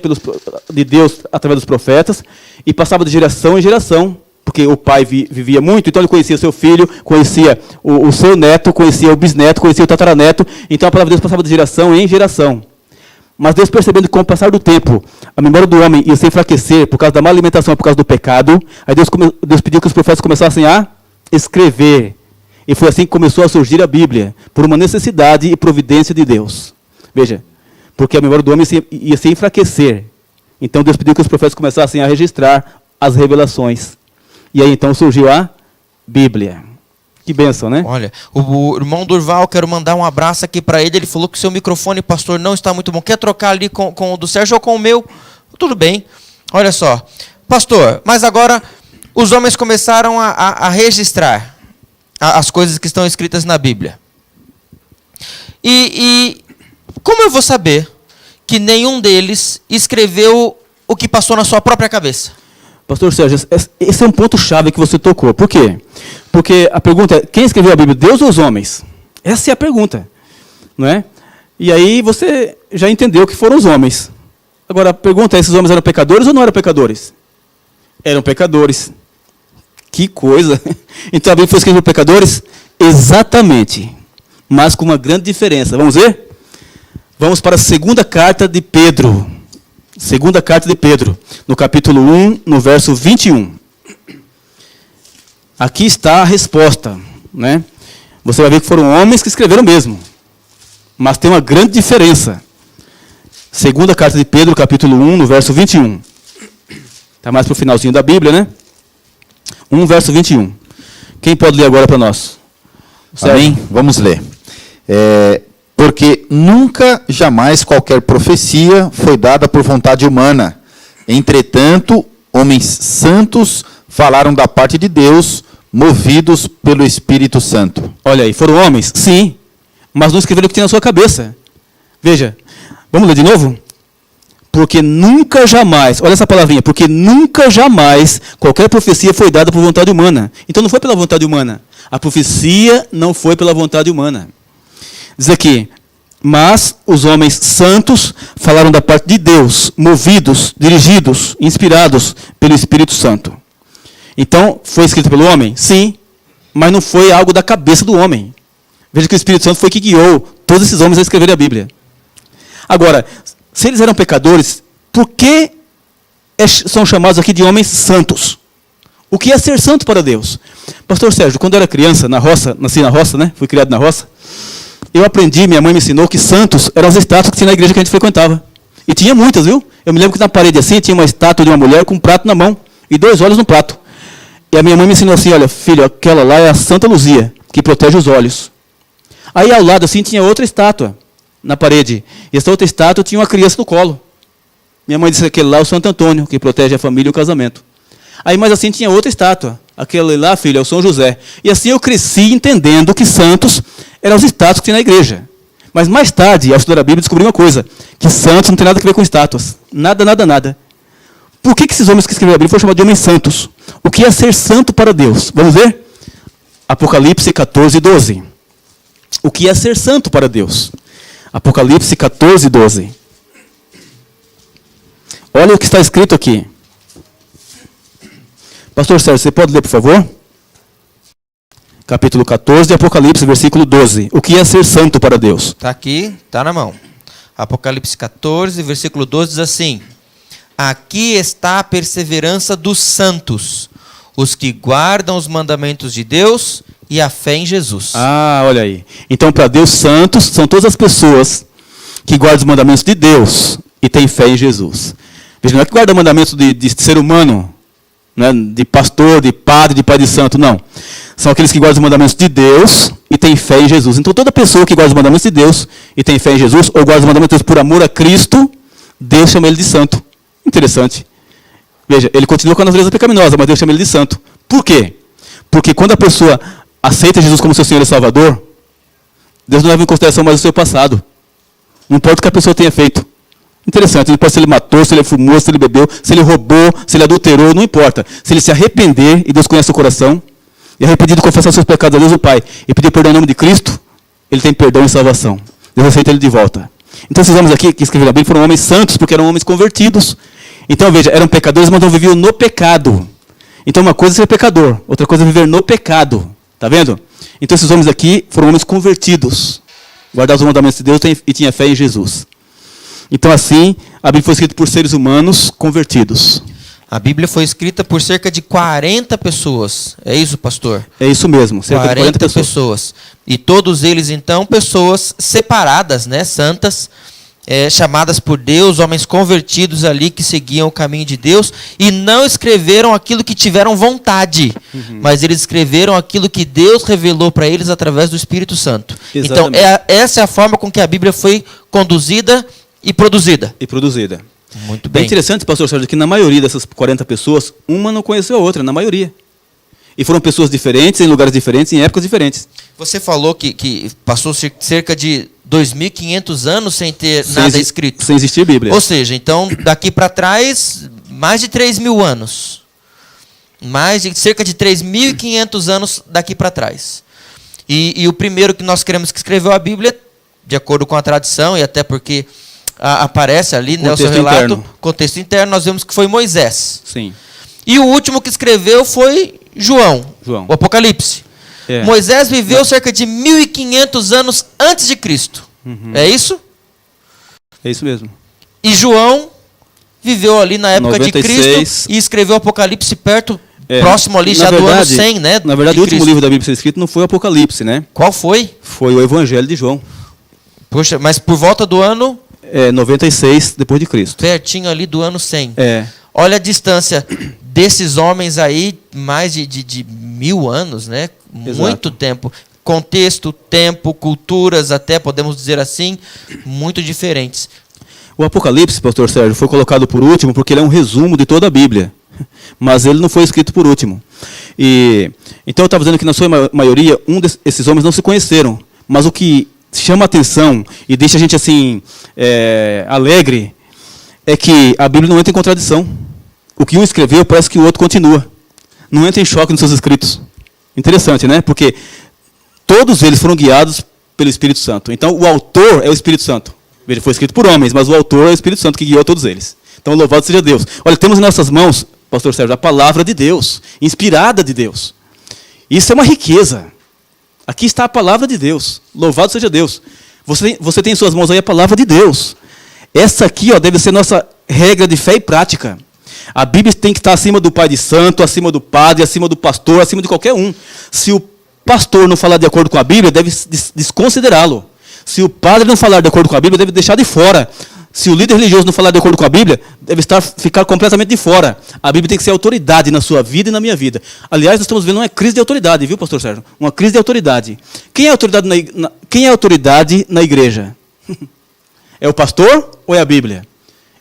de Deus através dos profetas e passava de geração em geração. Porque o pai vivia muito, então ele conhecia seu filho, conhecia o seu neto, conhecia o bisneto, conhecia o tataraneto. Então a palavra de Deus passava de geração em geração. Mas Deus, percebendo que com o passar do tempo, a memória do homem ia se enfraquecer por causa da má alimentação, por causa do pecado, aí Deus pediu que os profetas começassem a escrever. E foi assim que começou a surgir a Bíblia, por uma necessidade e providência de Deus. Veja, porque a memória do homem ia se enfraquecer. Então Deus pediu que os profetas começassem a registrar as revelações. E aí então surgiu a Bíblia. Que bênção, né? Olha, o irmão Durval, quero mandar um abraço aqui para ele. Ele falou que o seu microfone, pastor, não está muito bom. Quer trocar ali com o do Sérgio ou com o meu? Tudo bem. Olha só. Pastor, mas agora os homens começaram a registrar as coisas que estão escritas na Bíblia. E como eu vou saber que nenhum deles escreveu o que passou na sua própria cabeça? Pastor Sérgio, esse é um ponto-chave que você tocou. Por quê? Porque a pergunta é, quem escreveu a Bíblia, Deus ou os homens? Essa é a pergunta. Não é? E aí você já entendeu que foram os homens. Agora, a pergunta é, esses homens eram pecadores ou não eram pecadores? Eram pecadores. Que coisa! Então a Bíblia foi escrita por pecadores? Exatamente. Mas com uma grande diferença. Vamos ver? Vamos para a segunda carta de Pedro. Segunda carta de Pedro, no capítulo 1, no verso 21. Aqui está a resposta. Né? Você vai ver que foram homens que escreveram mesmo. Mas tem uma grande diferença. Segunda carta de Pedro, capítulo 1, no verso 21. Está mais para o finalzinho da Bíblia, né? 1, verso 21. Quem pode ler agora para nós? Amém? Vamos ler. Porque nunca, jamais qualquer profecia foi dada por vontade humana. Entretanto, homens santos falaram da parte de Deus, movidos pelo Espírito Santo. Olha aí, foram homens? Sim. Mas não escreveram o que tinha na sua cabeça. Veja, vamos ler de novo? Porque nunca jamais, olha essa palavrinha, porque nunca jamais qualquer profecia foi dada por vontade humana. Então não foi pela vontade humana. A profecia não foi pela vontade humana. Diz aqui, mas os homens santos falaram da parte de Deus, movidos, dirigidos, inspirados pelo Espírito Santo. Então, foi escrito pelo homem? Sim, mas não foi algo da cabeça do homem. Veja que o Espírito Santo foi que guiou todos esses homens a escreverem a Bíblia. Agora, se eles eram pecadores, por que são chamados aqui de homens santos? O que é ser santo para Deus? Pastor Sérgio, quando eu era criança, na roça, nasci na roça, né? Fui criado na roça. Eu aprendi, minha mãe me ensinou que santos eram as estátuas que tinha na igreja que a gente frequentava. E tinha muitas, viu? Eu me lembro que na parede assim tinha uma estátua de uma mulher com um prato na mão e 2 olhos no prato. E a minha mãe me ensinou assim, olha, filho, aquela lá é a Santa Luzia, que protege os olhos. Aí ao lado assim tinha outra estátua na parede. E essa outra estátua tinha uma criança no colo. Minha mãe disse que aquele lá é o Santo Antônio, que protege a família e o casamento. Aí mais assim tinha outra estátua. Aquele lá, filho, é o São José. E assim eu cresci entendendo que santos eram os estátuas que tinha na igreja. Mas mais tarde, ao estudar a Bíblia, descobri uma coisa, que santos não tem nada a ver com estátuas. Nada, nada, nada. Por que esses homens que escreveram a Bíblia foram chamados de homens santos? O que é ser santo para Deus? Vamos ver? Apocalipse 14, 12. O que é ser santo para Deus? Apocalipse 14, 12. Olha o que está escrito aqui. Pastor Sérgio, você pode ler, por favor? Capítulo 14 de Apocalipse, versículo 12. O que é ser santo para Deus? Está aqui, está na mão. Apocalipse 14, versículo 12 diz assim: aqui está a perseverança dos santos, os que guardam os mandamentos de Deus e a fé em Jesus. Ah, olha aí. Então, para Deus, santos são todas as pessoas que guardam os mandamentos de Deus e têm fé em Jesus. Veja, não é que guarda mandamentos de ser humano, né, de pastor, de padre, de pai de santo, não. São aqueles que guardam os mandamentos de Deus e têm fé em Jesus. Então, toda pessoa que guarda os mandamentos de Deus e tem fé em Jesus, ou guarda os mandamentos de Deus por amor a Cristo, Deus chama ele de santo. Interessante. Veja, ele continua com a natureza pecaminosa, mas Deus chama ele de santo. Por quê? Porque quando a pessoa aceita Jesus como seu Senhor e Salvador, Deus não leva em consideração mais o seu passado. Não importa o que a pessoa tenha feito. Interessante, não importa se ele matou, se ele fumou, se ele bebeu, se ele roubou, se ele adulterou, não importa. Se ele se arrepender, e Deus conhece o coração, e arrependido confessar seus pecados a Deus o Pai, e pedir perdão em nome de Cristo, ele tem perdão e salvação. Deus aceita ele de volta. Então esses homens aqui que escreveram a Bíblia foram homens santos, porque eram homens convertidos. Então veja, eram pecadores, mas não viviam no pecado. Então uma coisa é ser pecador, outra coisa é viver no pecado. Está vendo? Então esses homens aqui foram homens convertidos. Guardavam os mandamentos de Deus e tinham fé em Jesus. Então assim, a Bíblia foi escrita por seres humanos convertidos. A Bíblia foi escrita por cerca de 40 pessoas. É isso, pastor? É isso mesmo, cerca de 40 pessoas. E todos eles, então, pessoas separadas, né, santas, chamadas por Deus, homens convertidos ali que seguiam o caminho de Deus e não escreveram aquilo que tiveram vontade, mas eles escreveram aquilo que Deus revelou para eles através do Espírito Santo. Exatamente. Então, essa é a forma com que a Bíblia foi conduzida e produzida. Muito Bem bem. interessante, pastor Sérgio, que na maioria dessas 40 pessoas, uma não conheceu a outra, na maioria. E foram pessoas diferentes, em lugares diferentes, em épocas diferentes. Você falou que passou cerca de 2.500 anos sem ter nada escrito. Sem existir Bíblia. Ou seja, então, daqui para trás, mais de 3.000 anos. mais de cerca de 3.500 anos daqui para trás. E o primeiro que nós queremos que escreveu a Bíblia, de acordo com a tradição, e até porque aparece ali, né, o seu relato, contexto interno, nós vemos que foi Moisés. Sim. E o último que escreveu foi João. O Apocalipse. Moisés viveu cerca de 1.500 anos antes de Cristo. É isso? É isso mesmo. E João viveu ali na época 96. de Cristo e escreveu o Apocalipse próximo ali, já do ano 100, né? Na verdade, o último livro da Bíblia a ser escrito não foi o Apocalipse, né? Qual foi? Foi o Evangelho de João. Poxa, mas por volta do ano... 96 depois de Cristo. Pertinho ali do ano 100. É. Olha a distância desses homens aí, mais de 1.000 anos, né? Exato. Muito tempo. Contexto, tempo, culturas, até podemos dizer assim, muito diferentes. O Apocalipse, pastor Sérgio, foi colocado por último porque ele é um resumo de toda a Bíblia. Mas ele não foi escrito por último. Então eu estava dizendo que na sua maioria, esses homens não se conheceram. Mas o que chama a atenção e deixa a gente assim alegre é que a Bíblia não entra em contradição. O que um escreveu parece que o outro continua. Não entra em choque nos seus escritos. Interessante, né? Porque todos eles foram guiados pelo Espírito Santo. Então o autor é o Espírito Santo. Veja, foi escrito por homens, mas o autor é o Espírito Santo que guiou todos eles. Então louvado seja Deus. Olha, temos em nossas mãos, pastor Sérgio, a palavra de Deus, inspirada de Deus. Isso é uma riqueza. Aqui está a palavra de Deus. Louvado seja Deus. Você tem em suas mãos aí a palavra de Deus. Essa aqui, deve ser nossa regra de fé e prática. A Bíblia tem que estar acima do pai de santo, acima do padre, acima do pastor, acima de qualquer um. Se o pastor não falar de acordo com a Bíblia, deve desconsiderá-lo. Se o padre não falar de acordo com a Bíblia, deve deixar de fora. Se o líder religioso não falar de acordo com a Bíblia, deve ficar completamente de fora. A Bíblia tem que ser autoridade na sua vida e na minha vida. Aliás, nós estamos vendo uma crise de autoridade, viu, pastor Sérgio? Uma crise de autoridade. Quem é autoridade na igreja? É o pastor ou é a Bíblia?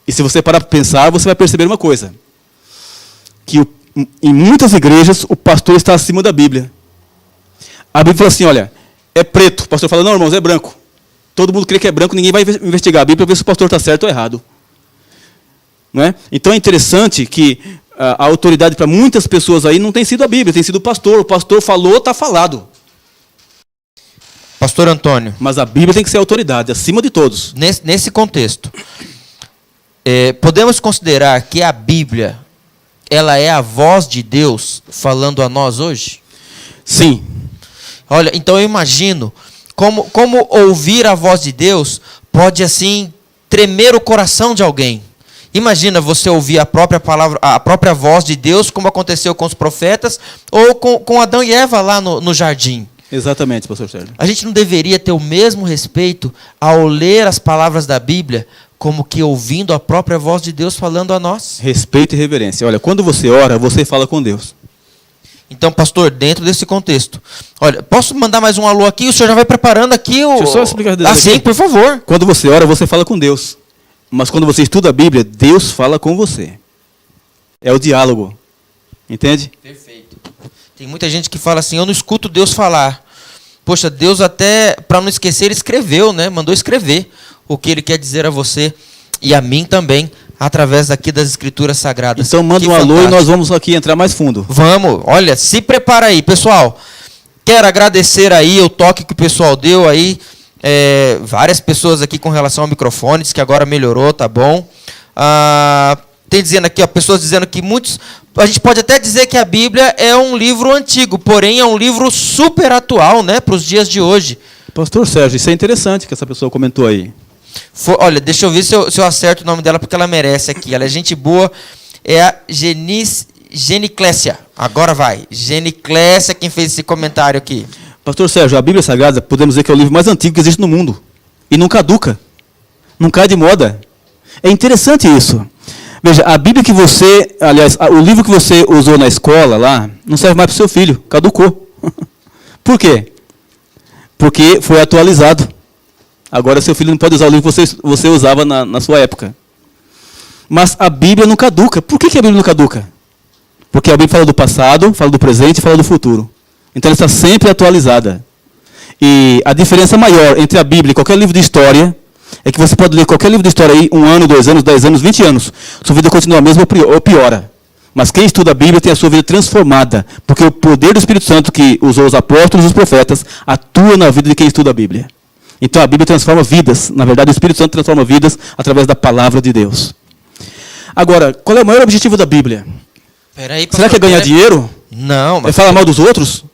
E se você parar para pensar, você vai perceber uma coisa. Que em muitas igrejas, o pastor está acima da Bíblia. A Bíblia fala assim, olha, é preto. O pastor fala, não, irmãos, é branco. Todo mundo crê que é branco, ninguém vai investigar a Bíblia para ver se o pastor está certo ou errado. Não é? Então é interessante que a autoridade para muitas pessoas aí não tem sido a Bíblia, tem sido o pastor. O pastor falou, está falado. Pastor Antônio. Mas a Bíblia tem que ser a autoridade, acima de todos. Nesse contexto, podemos considerar que a Bíblia, ela é a voz de Deus falando a nós hoje? Sim. Olha, então eu imagino como ouvir a voz de Deus pode, assim, tremer o coração de alguém. Imagina você ouvir a própria palavra, a própria voz de Deus, como aconteceu com os profetas, ou com Adão e Eva lá no jardim. Exatamente, pastor Sérgio. A gente não deveria ter o mesmo respeito ao ler as palavras da Bíblia, como que ouvindo a própria voz de Deus falando a nós? Respeito e reverência. Olha, quando você ora, você fala com Deus. Então, pastor, dentro desse contexto, olha, posso mandar mais um alô aqui? O senhor já vai preparando aqui o... Deixa eu só explicar sim, por favor. Quando você ora, você fala com Deus. Mas quando você estuda a Bíblia, Deus fala com você. É o diálogo. Entende? Perfeito. Tem muita gente que fala assim, eu não escuto Deus falar. Poxa, Deus até, para não esquecer, Ele escreveu, né? Mandou escrever o que Ele quer dizer a você e a mim também, através daqui das Escrituras Sagradas. Então manda um alô e nós vamos aqui entrar mais fundo. Vamos, olha, se prepara aí, pessoal. Quero agradecer aí o toque que o pessoal deu aí. Várias pessoas aqui com relação ao microfone, diz que agora melhorou, tá bom. Tem dizendo aqui, pessoas dizendo que muitos... A gente pode até dizer que a Bíblia é um livro antigo, porém é um livro super atual, né, para os dias de hoje. Pastor Sérgio, isso é interessante que essa pessoa comentou aí. Olha, deixa eu ver se eu acerto o nome dela, porque ela merece aqui. Ela é gente boa, é a Geniclésia. Agora vai. Geniclésia, quem fez esse comentário aqui. Pastor Sérgio, a Bíblia Sagrada, podemos dizer que é o livro mais antigo que existe no mundo. E não caduca. Não cai de moda. É interessante isso. Veja, a Bíblia que você... Aliás, o livro que você usou na escola lá, não serve mais para o seu filho. Caducou. Por quê? Porque foi atualizado. Agora seu filho não pode usar o livro que você usava na sua época. Mas a Bíblia não caduca. Por que a Bíblia não caduca? Porque a Bíblia fala do passado, fala do presente e fala do futuro. Então ela está sempre atualizada. E a diferença maior entre a Bíblia e qualquer livro de história é que você pode ler qualquer livro de história aí, 1 ano, 2 anos, 10 anos, 20 anos. Sua vida continua a mesma ou piora. Mas quem estuda a Bíblia tem a sua vida transformada, porque o poder do Espírito Santo que usou os apóstolos e os profetas atua na vida de quem estuda a Bíblia. Então a Bíblia transforma vidas. Na verdade, o Espírito Santo transforma vidas através da palavra de Deus. Agora, qual é o maior objetivo da Bíblia? Peraí, pastor, Será que é ganhar dinheiro? Não, mas É falar mal dos outros?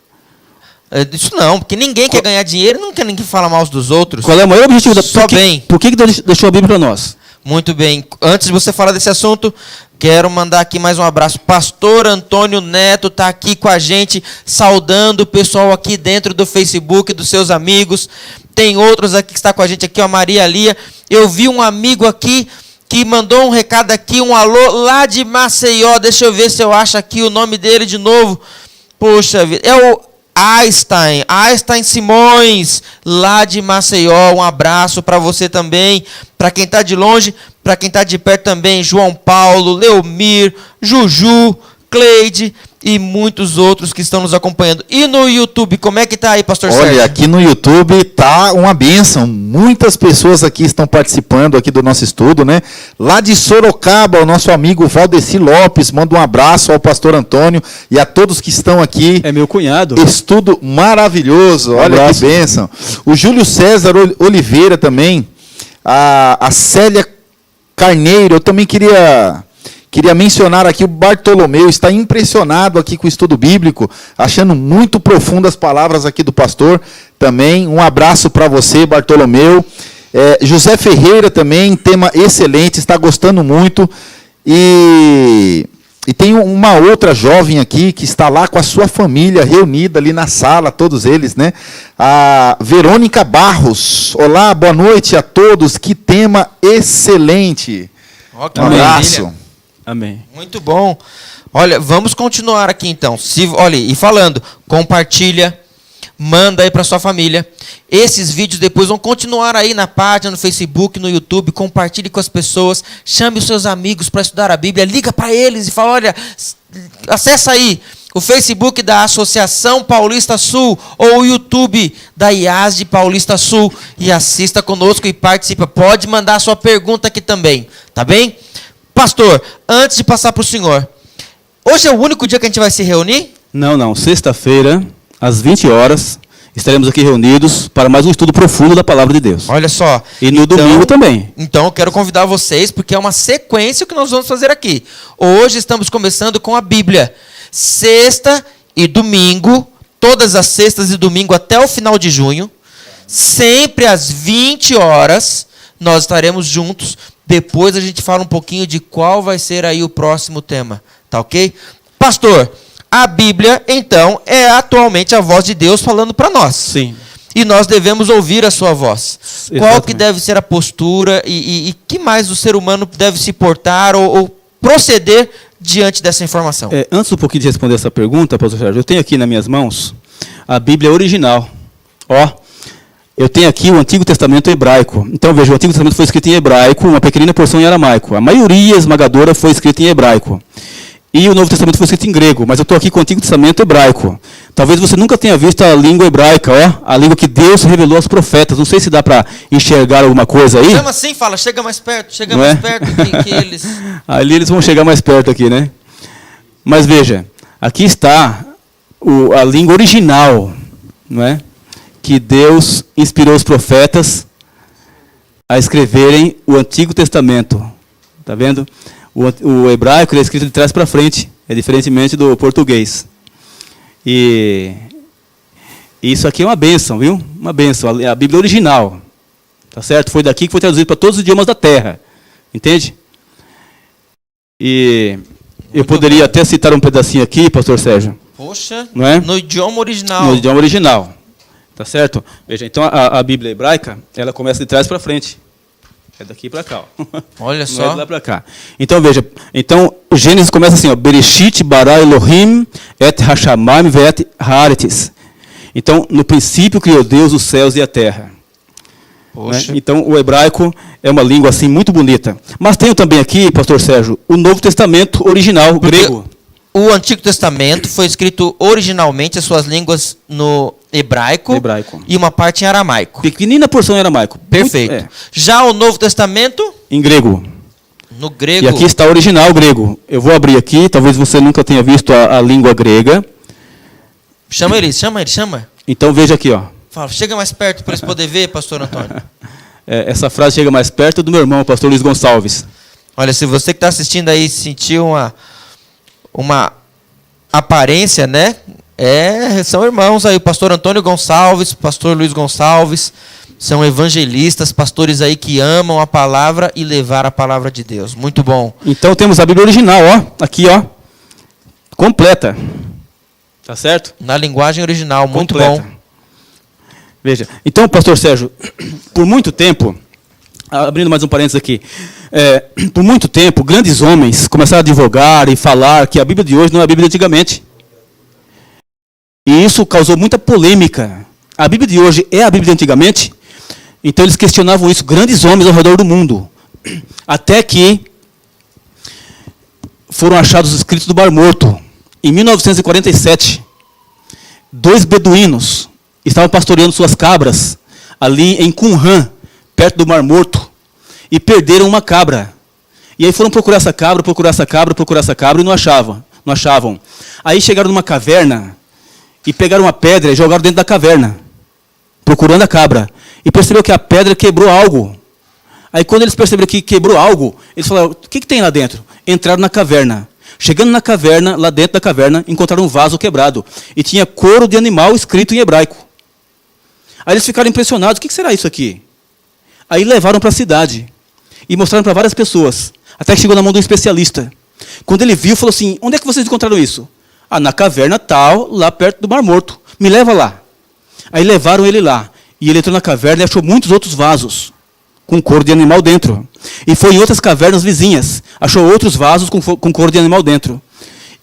isso não, porque ninguém quer ganhar dinheiro, não quer ninguém falar mal dos outros. Qual é o maior objetivo da Só bem. Por que Deus deixou a Bíblia para nós? Muito bem. Antes de você falar desse assunto, quero mandar aqui mais um abraço. Pastor Antônio Neto está aqui com a gente, saudando o pessoal aqui dentro do Facebook, dos seus amigos. Tem outros aqui que está com a gente aqui, a Maria Lia. Eu vi um amigo aqui que mandou um recado aqui, um alô lá de Maceió. Deixa eu ver se eu acho aqui o nome dele de novo. Poxa vida, é o Einstein Simões, lá de Maceió. Um abraço para você também, para quem está de longe, para quem está de perto também, João Paulo, Leomir, Juju, Cleide e muitos outros que estão nos acompanhando. E no YouTube, como é que está aí, pastor Sérgio? Olha, aqui no YouTube tá uma bênção. Muitas pessoas aqui estão participando aqui do nosso estudo, né? Lá de Sorocaba, o nosso amigo Valdeci Lopes manda um abraço ao pastor Antônio e a todos que estão aqui. É meu cunhado. Estudo maravilhoso, olha abraço. que bênção. O Júlio César Oliveira também, a Célia Carneiro, eu também queria mencionar aqui o Bartolomeu, está impressionado aqui com o estudo bíblico, achando muito profundo as palavras aqui do pastor também. Um abraço para você, Bartolomeu. José Ferreira também, tema excelente, está gostando muito. E tem uma outra jovem aqui que está lá com a sua família reunida ali na sala, todos eles, né? A Verônica Barros. Olá, boa noite a todos, que tema excelente. Ó, que Um maravilha. abraço. Amém. Muito bom. Olha, vamos continuar aqui então. Olha, e falando, compartilha, manda aí para sua família. Esses vídeos depois vão continuar aí na página, no Facebook, no YouTube. Compartilhe com as pessoas, chame os seus amigos para estudar a Bíblia, liga para eles e fala, olha, acessa aí o Facebook da Associação Paulista Sul ou o YouTube da IASD Paulista Sul e assista conosco e participa. Pode mandar a sua pergunta aqui também, tá bem? Pastor, antes de passar para o senhor, hoje é o único dia que a gente vai se reunir? Não. Sexta-feira, às 20 horas, estaremos aqui reunidos para mais um estudo profundo da Palavra de Deus. Olha só. E no domingo também. Então, eu quero convidar vocês, porque é uma sequência que nós vamos fazer aqui. Hoje estamos começando com a Bíblia. Sexta e domingo, todas as sextas e domingo até o final de junho, sempre às 20 horas, nós estaremos juntos. Depois a gente fala um pouquinho de qual vai ser aí o próximo tema, tá ok? Pastor, a Bíblia, então, é atualmente a voz de Deus falando para nós. Sim. E nós devemos ouvir a sua voz. Qual Exatamente. que deve ser a postura e que mais o ser humano deve se portar ou proceder diante dessa informação? Antes um pouquinho de responder essa pergunta, pastor Sérgio, eu tenho aqui nas minhas mãos a Bíblia original. Eu tenho aqui o Antigo Testamento hebraico. Então, veja, o Antigo Testamento foi escrito em hebraico, uma pequena porção em aramaico. A maioria esmagadora foi escrita em hebraico. E o Novo Testamento foi escrito em grego, mas eu estou aqui com o Antigo Testamento hebraico. Talvez você nunca tenha visto a língua hebraica, a língua que Deus revelou aos profetas. Não sei se dá para enxergar alguma coisa aí. Chama assim, fala, chega mais perto Não mais é? perto que eles... Ali eles vão chegar mais perto aqui, né? Mas veja, aqui está a língua original, não é? Que Deus inspirou os profetas a escreverem o Antigo Testamento. Está vendo? O hebraico ele é escrito de trás para frente, é diferentemente do português. E isso aqui é uma bênção, viu? Uma bênção. A Bíblia original, tá certo? Foi daqui que foi traduzido para todos os idiomas da terra, entende? E eu poderia até citar um pedacinho aqui, pastor Sérgio. Poxa, Não é? no idioma original. No idioma original. Tá certo? Veja, então a Bíblia hebraica, ela começa de trás para frente. É daqui para cá, ó. Olha Não só. é de lá para cá. Então, veja, Gênesis começa assim, ó, Bereshit bara Elohim et hashamayim ve'et haaretz. Então, no princípio criou Deus os céus e a terra. Poxa. Né? Então, o hebraico é uma língua assim muito bonita. Mas tenho também aqui, pastor Sérgio, o Novo Testamento original, o grego. O Antigo Testamento foi escrito originalmente, as suas línguas no hebraico, e uma parte em aramaico. Pequenina porção em aramaico. Perfeito. Muito, Já o Novo Testamento, em grego. No grego. E aqui está o original grego. Eu vou abrir aqui, talvez você nunca tenha visto a língua grega. Chama ele, chama. Então veja aqui, ó. Fala, chega mais perto para eles poderem ver, pastor Antônio. Essa frase chega mais perto do meu irmão, o pastor Luiz Gonçalves. Olha, se você que está assistindo aí sentiu uma aparência, né? São irmãos aí, o pastor Antônio Gonçalves, o pastor Luiz Gonçalves, são evangelistas, pastores aí que amam a palavra e levar a palavra de Deus. Muito bom. Então temos a Bíblia original, ó, aqui, ó, completa. Tá certo? Na linguagem original, muito Completa. bom. Veja, então, pastor Sérgio, por muito tempo, abrindo mais um parênteses aqui, por muito tempo, grandes homens começaram a advogar e falar que a Bíblia de hoje não é a Bíblia de antigamente. E isso causou muita polêmica. A Bíblia de hoje é a Bíblia de antigamente? Então eles questionavam isso, grandes homens ao redor do mundo. Até que foram achados os escritos do Mar Morto. Em 1947, 2 beduínos estavam pastoreando suas cabras ali em Qumran, perto do Mar Morto, e perderam uma cabra. E aí foram procurar essa cabra e não achavam. Aí chegaram numa caverna e pegaram uma pedra e jogaram dentro da caverna, procurando a cabra. E perceberam que a pedra quebrou algo. Aí quando eles perceberam que quebrou algo, eles falaram, o que tem lá dentro? Entraram na caverna. Chegando na caverna, lá dentro da caverna, encontraram um vaso quebrado. E tinha couro de animal escrito em hebraico. Aí eles ficaram impressionados, o que será isso aqui? Aí levaram para a cidade. E mostraram para várias pessoas. Até que chegou na mão de um especialista. Quando ele viu, falou assim, onde é que vocês encontraram isso? Na caverna tal, lá perto do Mar Morto. Me leva lá. Aí levaram ele lá. E ele entrou na caverna e achou muitos outros vasos com couro de animal dentro. E foi em outras cavernas vizinhas. Achou outros vasos com couro de animal dentro.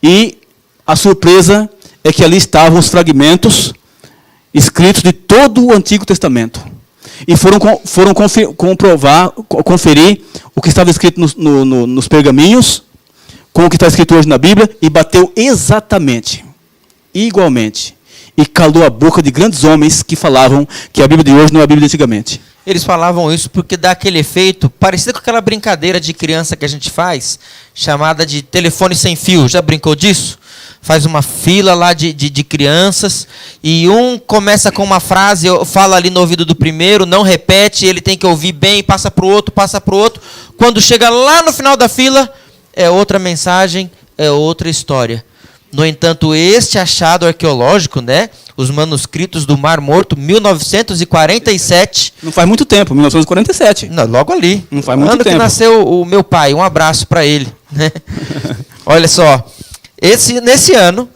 E a surpresa é que ali estavam os fragmentos escritos de todo o Antigo Testamento. E foram conferir o que estava escrito nos pergaminhos com o que está escrito hoje na Bíblia e bateu exatamente, igualmente. E calou a boca de grandes homens que falavam que a Bíblia de hoje não é a Bíblia de antigamente. Eles falavam isso porque dá aquele efeito parecido com aquela brincadeira de criança que a gente faz, chamada de telefone sem fio. Já brincou disso? Faz uma fila lá de crianças e um começa com uma frase, fala ali no ouvido do primeiro, não repete, ele tem que ouvir bem, passa para o outro. Quando chega lá no final da fila, é outra mensagem, é outra história. No entanto, este achado arqueológico, né, os manuscritos do Mar Morto, 1947. Não faz muito tempo, 1947. Não, logo ali. Não faz muito ano tempo. que nasceu o meu pai, um abraço para ele. Né? Olha só, nesse ano,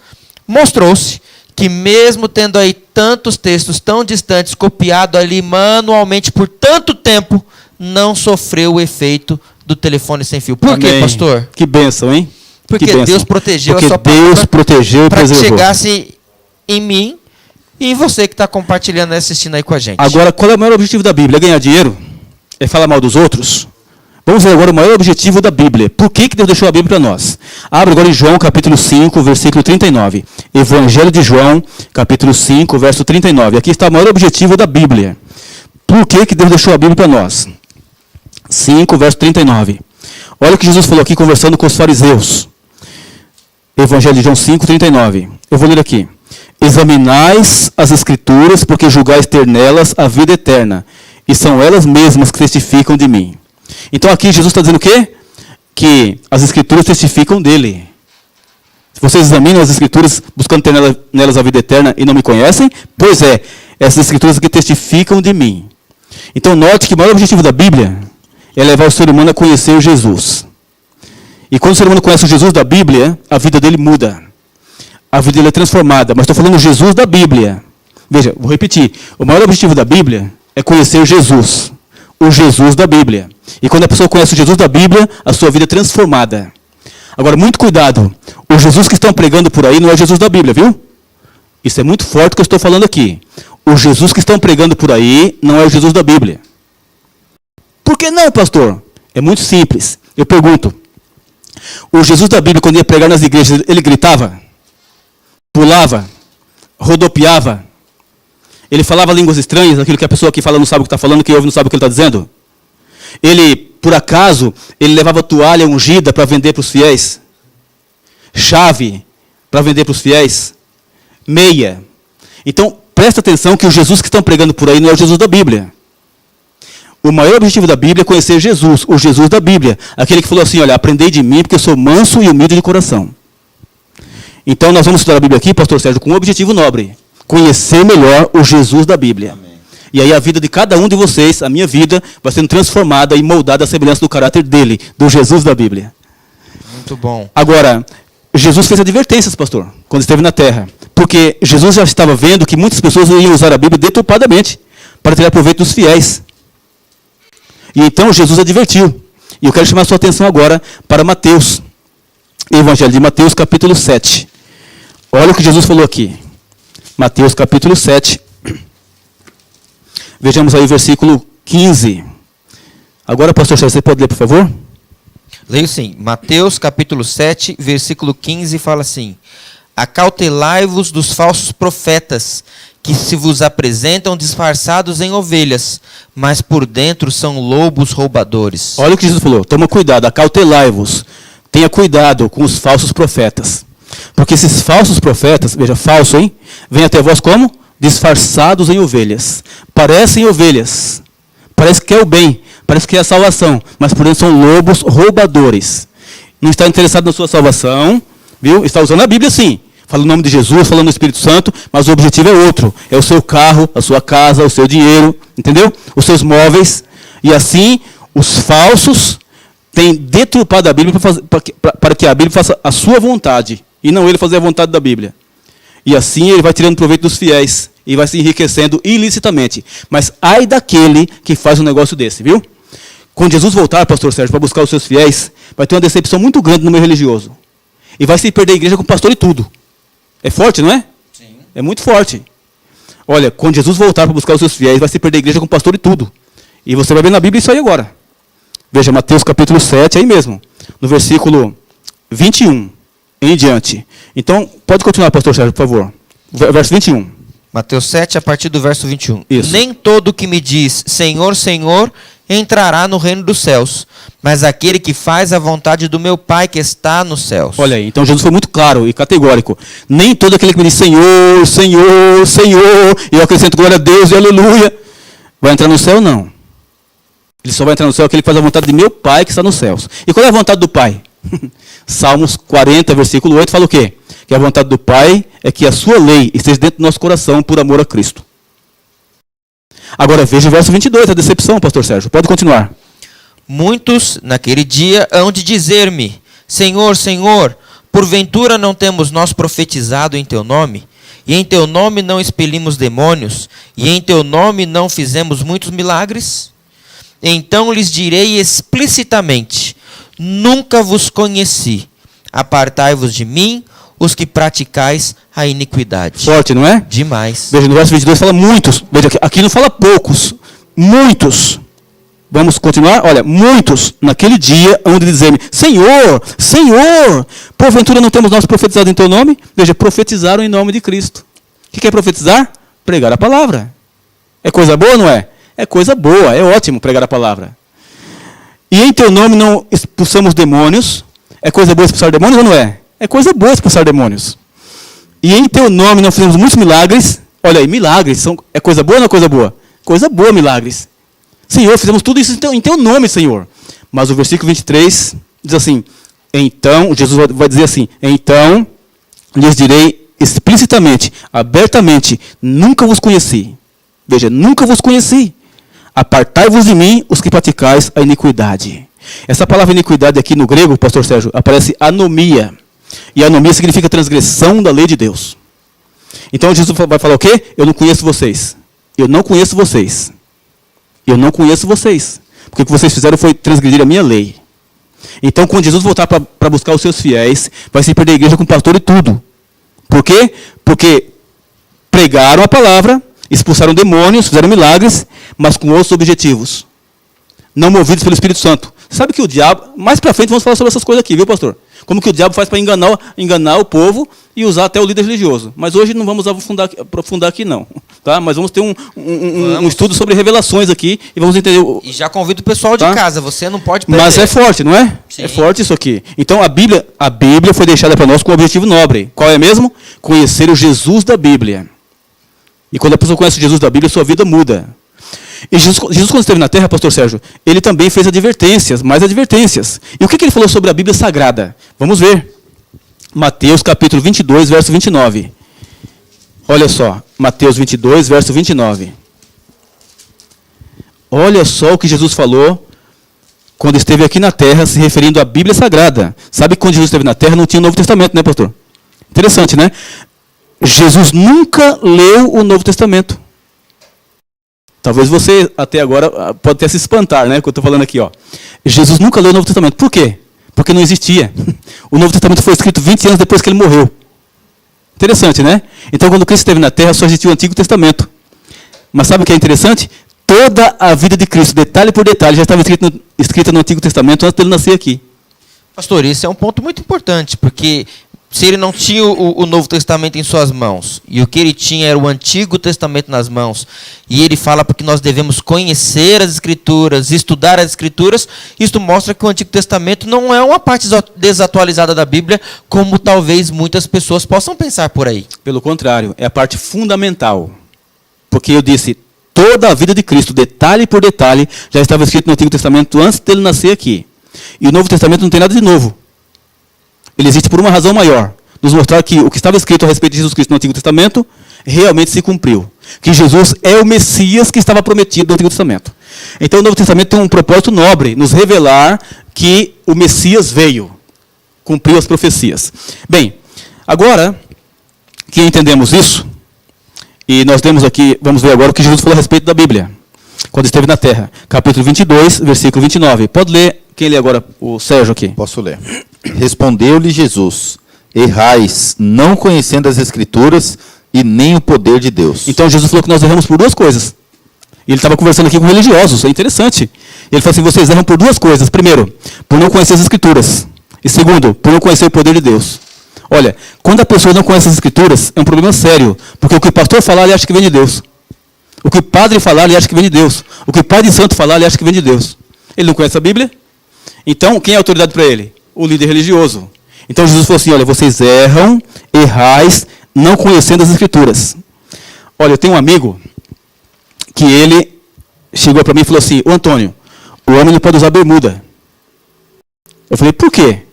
mostrou-se que mesmo tendo aí tantos textos tão distantes, copiado ali manualmente por tanto tempo, não sofreu o efeito do telefone sem fio. Por quê, pastor? Que bênção, hein? Porque Deus protegeu a sua Deus protegeu e para que preservou. chegasse em mim e em você que está compartilhando e assistindo aí com a gente. Agora, qual é o maior objetivo da Bíblia? É ganhar dinheiro? É falar mal dos outros? Vamos ver agora o maior objetivo da Bíblia. Por que Deus deixou a Bíblia para nós? Abre agora em João, capítulo 5, versículo 39. Evangelho de João, capítulo 5, verso 39. Aqui está o maior objetivo da Bíblia. Por que Deus deixou a Bíblia para nós? 5, verso 39. Olha o que Jesus falou aqui conversando com os fariseus. Evangelho de João 5, 39. Eu vou ler aqui. Examinais as Escrituras, porque julgais ter nelas a vida eterna, e são elas mesmas que testificam de mim. Então aqui Jesus está dizendo o quê? Que as Escrituras testificam dele. Se vocês examinam as Escrituras, buscando ter nelas a vida eterna e não me conhecem, pois essas Escrituras que testificam de mim. Então note que o maior objetivo da Bíblia é levar o ser humano a conhecer o Jesus. E quando o ser humano conhece o Jesus da Bíblia, a vida dele muda. A vida dele é transformada. Mas estou falando do Jesus da Bíblia. Veja, vou repetir. O maior objetivo da Bíblia é conhecer o Jesus. O Jesus da Bíblia. E quando a pessoa conhece o Jesus da Bíblia, a sua vida é transformada. Agora, muito cuidado. O Jesus que estão pregando por aí não é Jesus da Bíblia, viu? Isso é muito forte o que eu estou falando aqui. O Jesus que estão pregando por aí não é o Jesus da Bíblia. Por que não, pastor? É muito simples. Eu pergunto. O Jesus da Bíblia, quando ia pregar nas igrejas, ele gritava, pulava, rodopiava, ele falava línguas estranhas, aquilo que a pessoa que fala não sabe o que está falando, quem ouve não sabe o que ele está dizendo. Ele, por acaso, ele levava toalha ungida para vender para os fiéis? Chave para vender para os fiéis? Meia. Então, presta atenção que o Jesus que estão pregando por aí não é o Jesus da Bíblia. O maior objetivo da Bíblia é conhecer Jesus, o Jesus da Bíblia. Aquele que falou assim, olha, aprendei de mim porque eu sou manso e humilde de coração. Então, nós vamos estudar a Bíblia aqui, pastor Sérgio, com um objetivo nobre. Conhecer melhor o Jesus da Bíblia. Amém. E aí a vida de cada um de vocês, a minha vida, vai sendo transformada e moldada à semelhança do caráter dele, do Jesus da Bíblia. Muito bom. Agora, Jesus fez advertências, pastor, quando esteve na terra. Porque Jesus já estava vendo que muitas pessoas iam usar a Bíblia deturpadamente para tirar proveito dos fiéis. E então Jesus advertiu. E eu quero chamar a sua atenção agora para Mateus. Evangelho de Mateus, capítulo 7. Olha o que Jesus falou aqui. Mateus, capítulo 7. Vejamos aí o versículo 15. Agora, pastor Sérgio, você pode ler, por favor? Leio sim. Mateus, capítulo 7, versículo 15, fala assim: acautelai-vos dos falsos profetas, que se vos apresentam disfarçados em ovelhas, mas por dentro são lobos roubadores. Olha o que Jesus falou. Toma cuidado, acautelai-vos. Tenha cuidado com os falsos profetas. Porque esses falsos profetas, veja, falso, hein? Vêm até vós como? Disfarçados em ovelhas. Parecem ovelhas. Parece que é o bem. Parece que é a salvação. Mas por dentro são lobos roubadores. Não está interessado na sua salvação, viu? Está usando a Bíblia sim. Fala o nome de Jesus, falando do Espírito Santo, mas o objetivo é outro. É o seu carro, a sua casa, o seu dinheiro, entendeu? Os seus móveis. E assim, os falsos têm deturpado a Bíblia para que a Bíblia faça a sua vontade. E não ele fazer a vontade da Bíblia. E assim ele vai tirando proveito dos fiéis. E vai se enriquecendo ilicitamente. Mas ai daquele que faz um negócio desse, viu? Quando Jesus voltar, pastor Sérgio, para buscar os seus fiéis, vai ter uma decepção muito grande no meio religioso. E vai se perder a igreja com o pastor e tudo. É forte, não é? Sim. É muito forte. Olha, quando Jesus voltar para buscar os seus fiéis, vai se perder a igreja com o pastor e tudo. E você vai ver na Bíblia isso aí agora. Veja, Mateus capítulo 7, aí mesmo. No versículo 21 em diante. Então, pode continuar, pastor Sérgio, por favor. Verso 21. Mateus 7, a partir do verso 21. Isso. Nem todo que me diz, Senhor, Senhor, entrará no reino dos céus, mas aquele que faz a vontade do meu Pai que está nos céus. Olha aí, então Jesus foi muito claro e categórico. Nem todo aquele que me diz, Senhor, Senhor, Senhor, e eu acrescento glória a Deus e aleluia, vai entrar no céu, não. Ele só vai entrar no céu aquele que faz a vontade de meu Pai que está nos céus. E qual é a vontade do Pai? Salmos 40, versículo 8, fala o quê? Que a vontade do Pai é que a sua lei esteja dentro do nosso coração por amor a Cristo. Agora veja o verso 22, a decepção, pastor Sérgio. Pode continuar. Muitos, naquele dia, hão de dizer-me, Senhor, Senhor, porventura não temos nós profetizado em teu nome? E em teu nome não expelimos demônios? E em teu nome não fizemos muitos milagres? Então lhes direi explicitamente, nunca vos conheci. Apartai-vos de mim, os que praticais a iniquidade. Forte, não é? Demais. Veja, no verso 22 fala muitos. Veja, aqui não fala poucos. Muitos. Vamos continuar? Olha, muitos naquele dia hão de dizer-me, Senhor, Senhor, porventura não temos nós profetizado em teu nome? Veja, profetizaram em nome de Cristo. O que é profetizar? Pregar a palavra. É coisa boa ou não é? É coisa boa, é ótimo pregar a palavra. E em teu nome não expulsamos demônios. É coisa boa expulsar demônios ou não é? É coisa boa expulsar demônios. E em teu nome não fizemos muitos milagres. Olha aí, milagres. É coisa boa ou não é coisa boa? Coisa boa, milagres. Senhor, fizemos tudo isso em teu nome, Senhor. Mas o versículo 23 diz assim, então, Jesus vai dizer assim, então lhes direi explicitamente, abertamente, nunca vos conheci. Veja, nunca vos conheci. Apartai-vos de mim, os que praticais a iniquidade. Essa palavra iniquidade aqui no grego, pastor Sérgio, aparece anomia. E anomia significa transgressão da lei de Deus. Então Jesus vai falar o quê? Eu não conheço vocês. Eu não conheço vocês. Eu não conheço vocês. Porque o que vocês fizeram foi transgredir a minha lei. Então quando Jesus voltar para buscar os seus fiéis, vai se perder a igreja com o pastor e tudo. Por quê? Porque pregaram a palavra, expulsaram demônios, fizeram milagres, mas com outros objetivos. Não movidos pelo Espírito Santo. Sabe que o diabo... Mais para frente vamos falar sobre essas coisas aqui, viu, pastor? Como que o diabo faz para enganar o povo e usar até o líder religioso. Mas hoje não vamos aprofundar aqui não. Tá? Mas vamos ter um estudo sobre revelações aqui e vamos entender... E já convido o pessoal de casa, você não pode perder. Mas é forte, não é? Sim. É forte isso aqui. Então a Bíblia foi deixada para nós com um objetivo nobre. Qual é mesmo? Conhecer o Jesus da Bíblia. E quando a pessoa conhece Jesus da Bíblia, sua vida muda. E Jesus, quando esteve na terra, pastor Sérgio, ele também fez advertências, mais advertências. E o que ele falou sobre a Bíblia Sagrada? Vamos ver. Mateus capítulo 22, verso 29. Olha só, Mateus 22, verso 29. Olha só o que Jesus falou quando esteve aqui na terra, se referindo à Bíblia Sagrada. Sabe que quando Jesus esteve na terra não tinha o Novo Testamento, né, pastor? Interessante, né? Jesus nunca leu o Novo Testamento. Talvez você, até agora, pode até se espantar, né? Que eu estou falando aqui, ó. Jesus nunca leu o Novo Testamento. Por quê? Porque não existia. O Novo Testamento foi escrito 20 anos depois que ele morreu. Interessante, né? Então, quando Cristo esteve na terra, só existia o Antigo Testamento. Mas sabe o que é interessante? Toda a vida de Cristo, detalhe por detalhe, já estava escrita no Antigo Testamento antes dele nascer aqui. Pastor, esse é um ponto muito importante, porque se ele não tinha o Novo Testamento em suas mãos, e o que ele tinha era o Antigo Testamento nas mãos, e ele fala porque nós devemos conhecer as Escrituras, estudar as Escrituras, isto mostra que o Antigo Testamento não é uma parte desatualizada da Bíblia, como talvez muitas pessoas possam pensar por aí. Pelo contrário, é a parte fundamental. Porque eu disse, toda a vida de Cristo, detalhe por detalhe, já estava escrito no Antigo Testamento antes dele nascer aqui. E o Novo Testamento não tem nada de novo. Ele existe por uma razão maior. Nos mostrar que o que estava escrito a respeito de Jesus Cristo no Antigo Testamento realmente se cumpriu. Que Jesus é o Messias que estava prometido no Antigo Testamento. Então o Novo Testamento tem um propósito nobre, nos revelar que o Messias veio, cumpriu as profecias. Bem, agora que entendemos isso, e nós temos aqui, vamos ver agora o que Jesus falou a respeito da Bíblia, quando esteve na terra. Capítulo 22, versículo 29. Pode ler, quem lê agora? O Sérgio aqui. Posso ler. Respondeu-lhe Jesus: errais, não conhecendo as Escrituras e nem o poder de Deus. Então Jesus falou que nós erramos por duas coisas. E ele estava conversando aqui com religiosos, é interessante. Ele falou assim, vocês erram por duas coisas. Primeiro, por não conhecer as Escrituras. E segundo, por não conhecer o poder de Deus. Olha, quando a pessoa não conhece as Escrituras, é um problema sério. Porque o que o pastor falar, ele acha que vem de Deus. O que o padre falar, ele acha que vem de Deus. O que o pai de santo falar, ele acha que vem de Deus. Ele não conhece a Bíblia. Então, quem é a autoridade para ele? O líder religioso. Então Jesus falou assim, olha, vocês erram, errais, não conhecendo as Escrituras. Olha, eu tenho um amigo que ele chegou para mim e falou assim, ô Antônio, o homem não pode usar bermuda. Eu falei, por quê?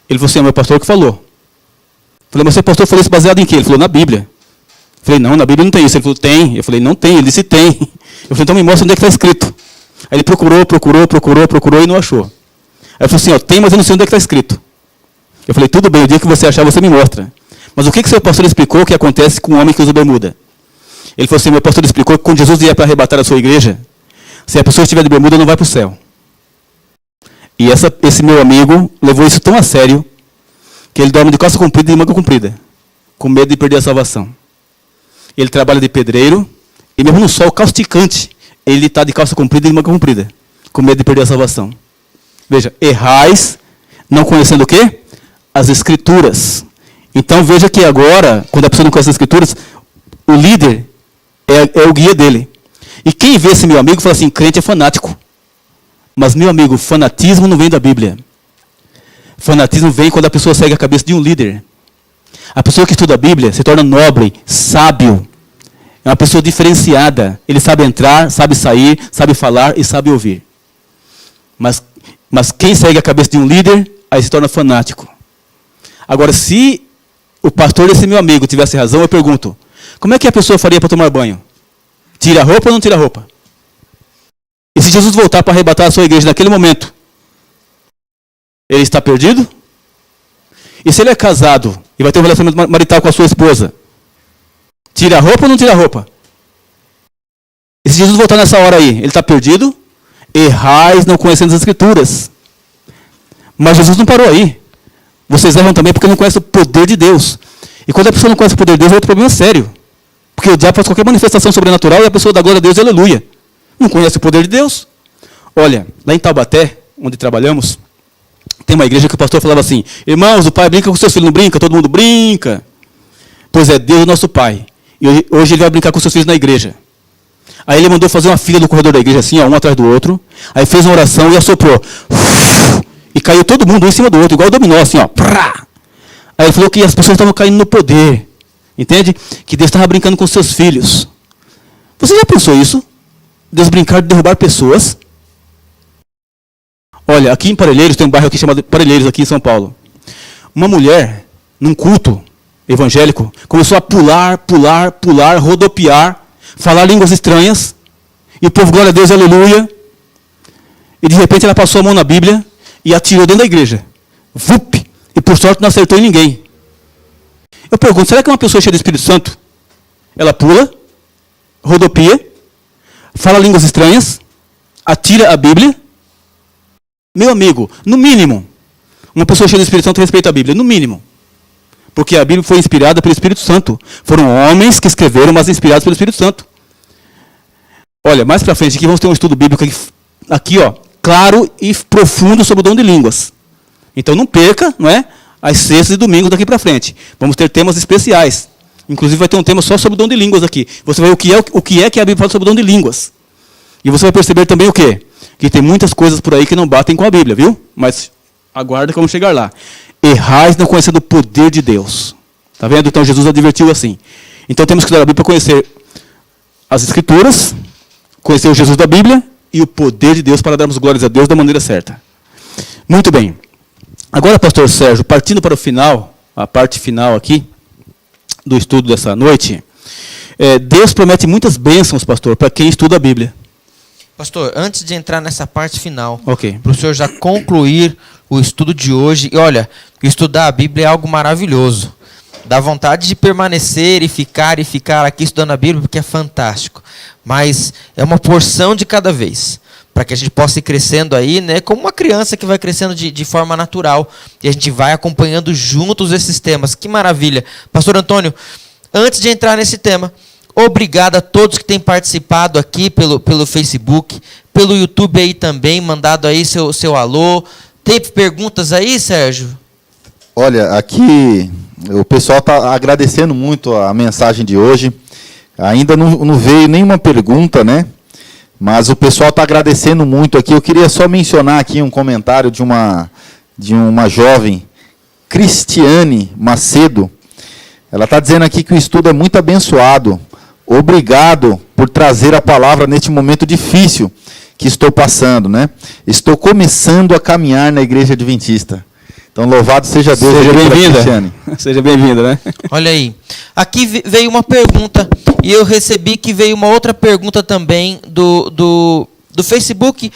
Ele falou assim, é o meu pastor que falou. Eu falei, mas seu pastor falou isso baseado em quê? Ele falou, na Bíblia. Eu falei, não, na Bíblia não tem isso. Ele falou, tem. Eu falei, não tem. Ele disse, tem. Eu falei, então me mostra onde é que está escrito. Aí ele procurou e não achou. Aí ele falou assim, ó, tem, mas eu não sei onde é que está escrito. Eu falei, tudo bem, o dia que você achar, você me mostra. Mas o que seu pastor explicou que acontece com um homem que usa bermuda? Ele falou assim, meu pastor explicou que quando Jesus vier para arrebatar a sua igreja, se a pessoa estiver de bermuda, não vai para o céu. E esse meu amigo levou isso tão a sério, que ele dorme de calça comprida e de manga comprida, com medo de perder a salvação. Ele trabalha de pedreiro, e mesmo no sol causticante, ele está de calça comprida e de manga comprida, com medo de perder a salvação. Veja, errais, não conhecendo o quê? As Escrituras. Então veja que agora, quando a pessoa não conhece as Escrituras, o líder é o guia dele. E quem vê esse meu amigo fala assim, crente é fanático. Mas, meu amigo, fanatismo não vem da Bíblia. Fanatismo vem quando a pessoa segue a cabeça de um líder. A pessoa que estuda a Bíblia se torna nobre, sábio. É uma pessoa diferenciada. Ele sabe entrar, sabe sair, sabe falar e sabe ouvir. Mas quem segue a cabeça de um líder, aí se torna fanático. Agora, se o pastor desse meu amigo tivesse razão, eu pergunto, como é que a pessoa faria para tomar banho? Tira a roupa ou não tira a roupa? E se Jesus voltar para arrebatar a sua igreja naquele momento, ele está perdido? E se ele é casado e vai ter um relacionamento marital com a sua esposa, tira a roupa ou não tira a roupa? E se Jesus voltar nessa hora aí, ele está perdido? Errais não conhecendo as Escrituras. Mas Jesus não parou aí. Vocês erram também porque não conhecem o poder de Deus. E quando a pessoa não conhece o poder de Deus, é outro problema sério. Porque o diabo faz qualquer manifestação sobrenatural e a pessoa dá glória a Deus, aleluia. Não conhece o poder de Deus. Olha, lá em Taubaté, onde trabalhamos, tem uma igreja que o pastor falava assim, irmãos, o pai brinca com seus filhos, não brinca? Todo mundo brinca. pois é Deus nosso Pai. E hoje ele vai brincar com seus filhos na igreja. Aí ele mandou fazer uma fila no corredor da igreja, assim, ó, um atrás do outro. Aí fez uma oração e assoprou. E caiu todo mundo um em cima do outro, igual o dominó, assim, ó. Aí ele falou que as pessoas estavam caindo no poder. Entende? Que Deus estava brincando com seus filhos. Você já pensou isso? Deus brincar de derrubar pessoas? Olha, aqui em Parelheiros, tem um bairro aqui chamado Parelheiros, aqui em São Paulo. Uma mulher, num culto evangélico, começou a pular, rodopiar, falar línguas estranhas, e o povo, glória a Deus, aleluia, e de repente ela passou a mão na Bíblia e atirou dentro da igreja. Vup! E por sorte não acertou em ninguém. Eu pergunto, será que uma pessoa cheia do Espírito Santo, ela pula, rodopia, fala línguas estranhas, atira a Bíblia? Meu amigo, no mínimo, uma pessoa cheia do Espírito Santo respeita a Bíblia, no mínimo. Porque a Bíblia foi inspirada pelo Espírito Santo. Foram homens que escreveram, mas inspirados pelo Espírito Santo. Olha, mais para frente aqui vamos ter um estudo bíblico aqui, ó, claro e profundo sobre o dom de línguas. Então não perca, não é? As sextas e domingos daqui para frente. Vamos ter temas especiais. Inclusive vai ter um tema só sobre o dom de línguas aqui. Você vai ver o que é que a Bíblia fala sobre o dom de línguas. E você vai perceber também o quê? Que tem muitas coisas por aí que não batem com a Bíblia, viu? Mas aguarda que vamos chegar lá. Errais não conhecendo o poder de Deus. Está vendo? Então Jesus advertiu assim. Então temos que estudar a Bíblia para conhecer as Escrituras, conhecer o Jesus da Bíblia e o poder de Deus para darmos glórias a Deus da maneira certa. Muito bem. Agora, pastor Sérgio, partindo para o final, a parte final aqui do estudo dessa noite, Deus promete muitas bênçãos, pastor, para quem estuda a Bíblia. Pastor, antes de entrar nessa parte final, Ok. para o senhor já concluir o estudo de hoje, e olha, estudar a Bíblia é algo maravilhoso. Dá vontade de permanecer e ficar aqui estudando a Bíblia, porque é fantástico. Mas é uma porção de cada vez, para que a gente possa ir crescendo aí, né, como uma criança que vai crescendo de forma natural, e a gente vai acompanhando juntos esses temas. Que maravilha. Pastor Antônio, antes de entrar nesse tema, obrigado a todos que têm participado aqui pelo Facebook, pelo YouTube aí também, mandado aí seu alô. Tem perguntas aí, Sérgio? Olha, aqui o pessoal está agradecendo muito a mensagem de hoje. Ainda não veio nenhuma pergunta, né? Mas o pessoal está agradecendo muito aqui. Eu queria só mencionar aqui um comentário de uma jovem, Cristiane Macedo. Ela está dizendo aqui que o estudo é muito abençoado. Obrigado por trazer a palavra neste momento difícil que estou passando, né? Estou começando a caminhar na Igreja Adventista. Então, louvado seja Deus. Seja bem-vinda. Seja bem-vinda, né? Olha aí. Aqui veio uma pergunta, e eu recebi que veio uma outra pergunta também do Facebook,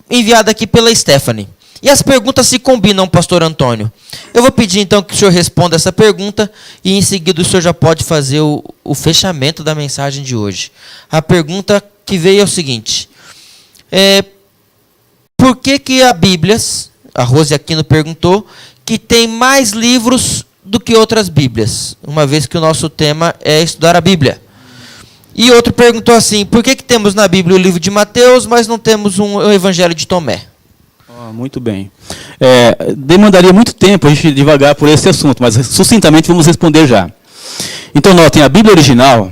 enviada aqui pela Stephanie. E as perguntas se combinam, pastor Antônio. Eu vou pedir, então, que o senhor responda essa pergunta, e em seguida o senhor já pode fazer o fechamento da mensagem de hoje. A pergunta que veio é o seguinte: por que a Bíblia, a Rose Aquino perguntou, que tem mais livros do que outras Bíblias, uma vez que o nosso tema é estudar a Bíblia. E outro perguntou assim: por que temos na Bíblia o livro de Mateus, mas não temos o Evangelho de Tomé? Muito bem. Demandaria muito tempo a gente divagar por esse assunto, mas sucintamente vamos responder já. Então, notem, a Bíblia original,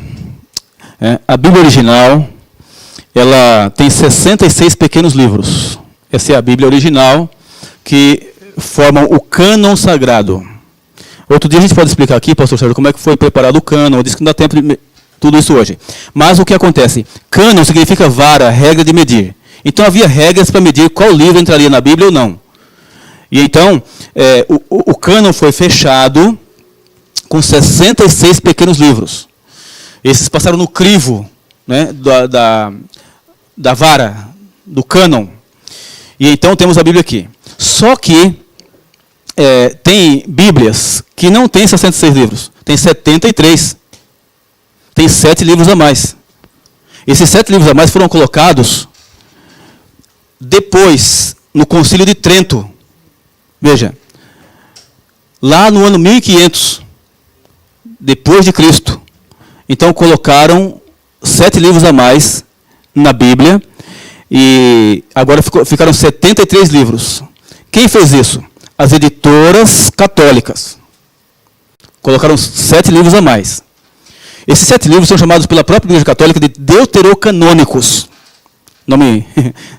ela tem 66 pequenos livros. Essa é a Bíblia original, que formam o cânon sagrado. Outro dia a gente pode explicar aqui, pastor Sérgio, como é que foi preparado o cânon. Eu disse que não dá tempo de tudo isso hoje. Mas o que acontece? Cânon significa vara, regra de medir. Então havia regras para medir qual livro entraria na Bíblia ou não. E então, o cânon foi fechado com 66 pequenos livros. Esses passaram no crivo, né, da vara, do cânon. E então temos a Bíblia aqui. Só que tem Bíblias que não tem 66 livros. Tem 73. Tem 7 livros a mais. Esses 7 livros a mais foram colocados depois, no Concílio de Trento. Veja, lá no ano 1500, depois de Cristo. Então colocaram 7 livros a mais na Bíblia, e agora ficaram 73 livros. Quem fez isso? As editoras católicas. Colocaram 7 livros a mais. Esses 7 livros são chamados pela própria Igreja Católica de deuterocanônicos. Nome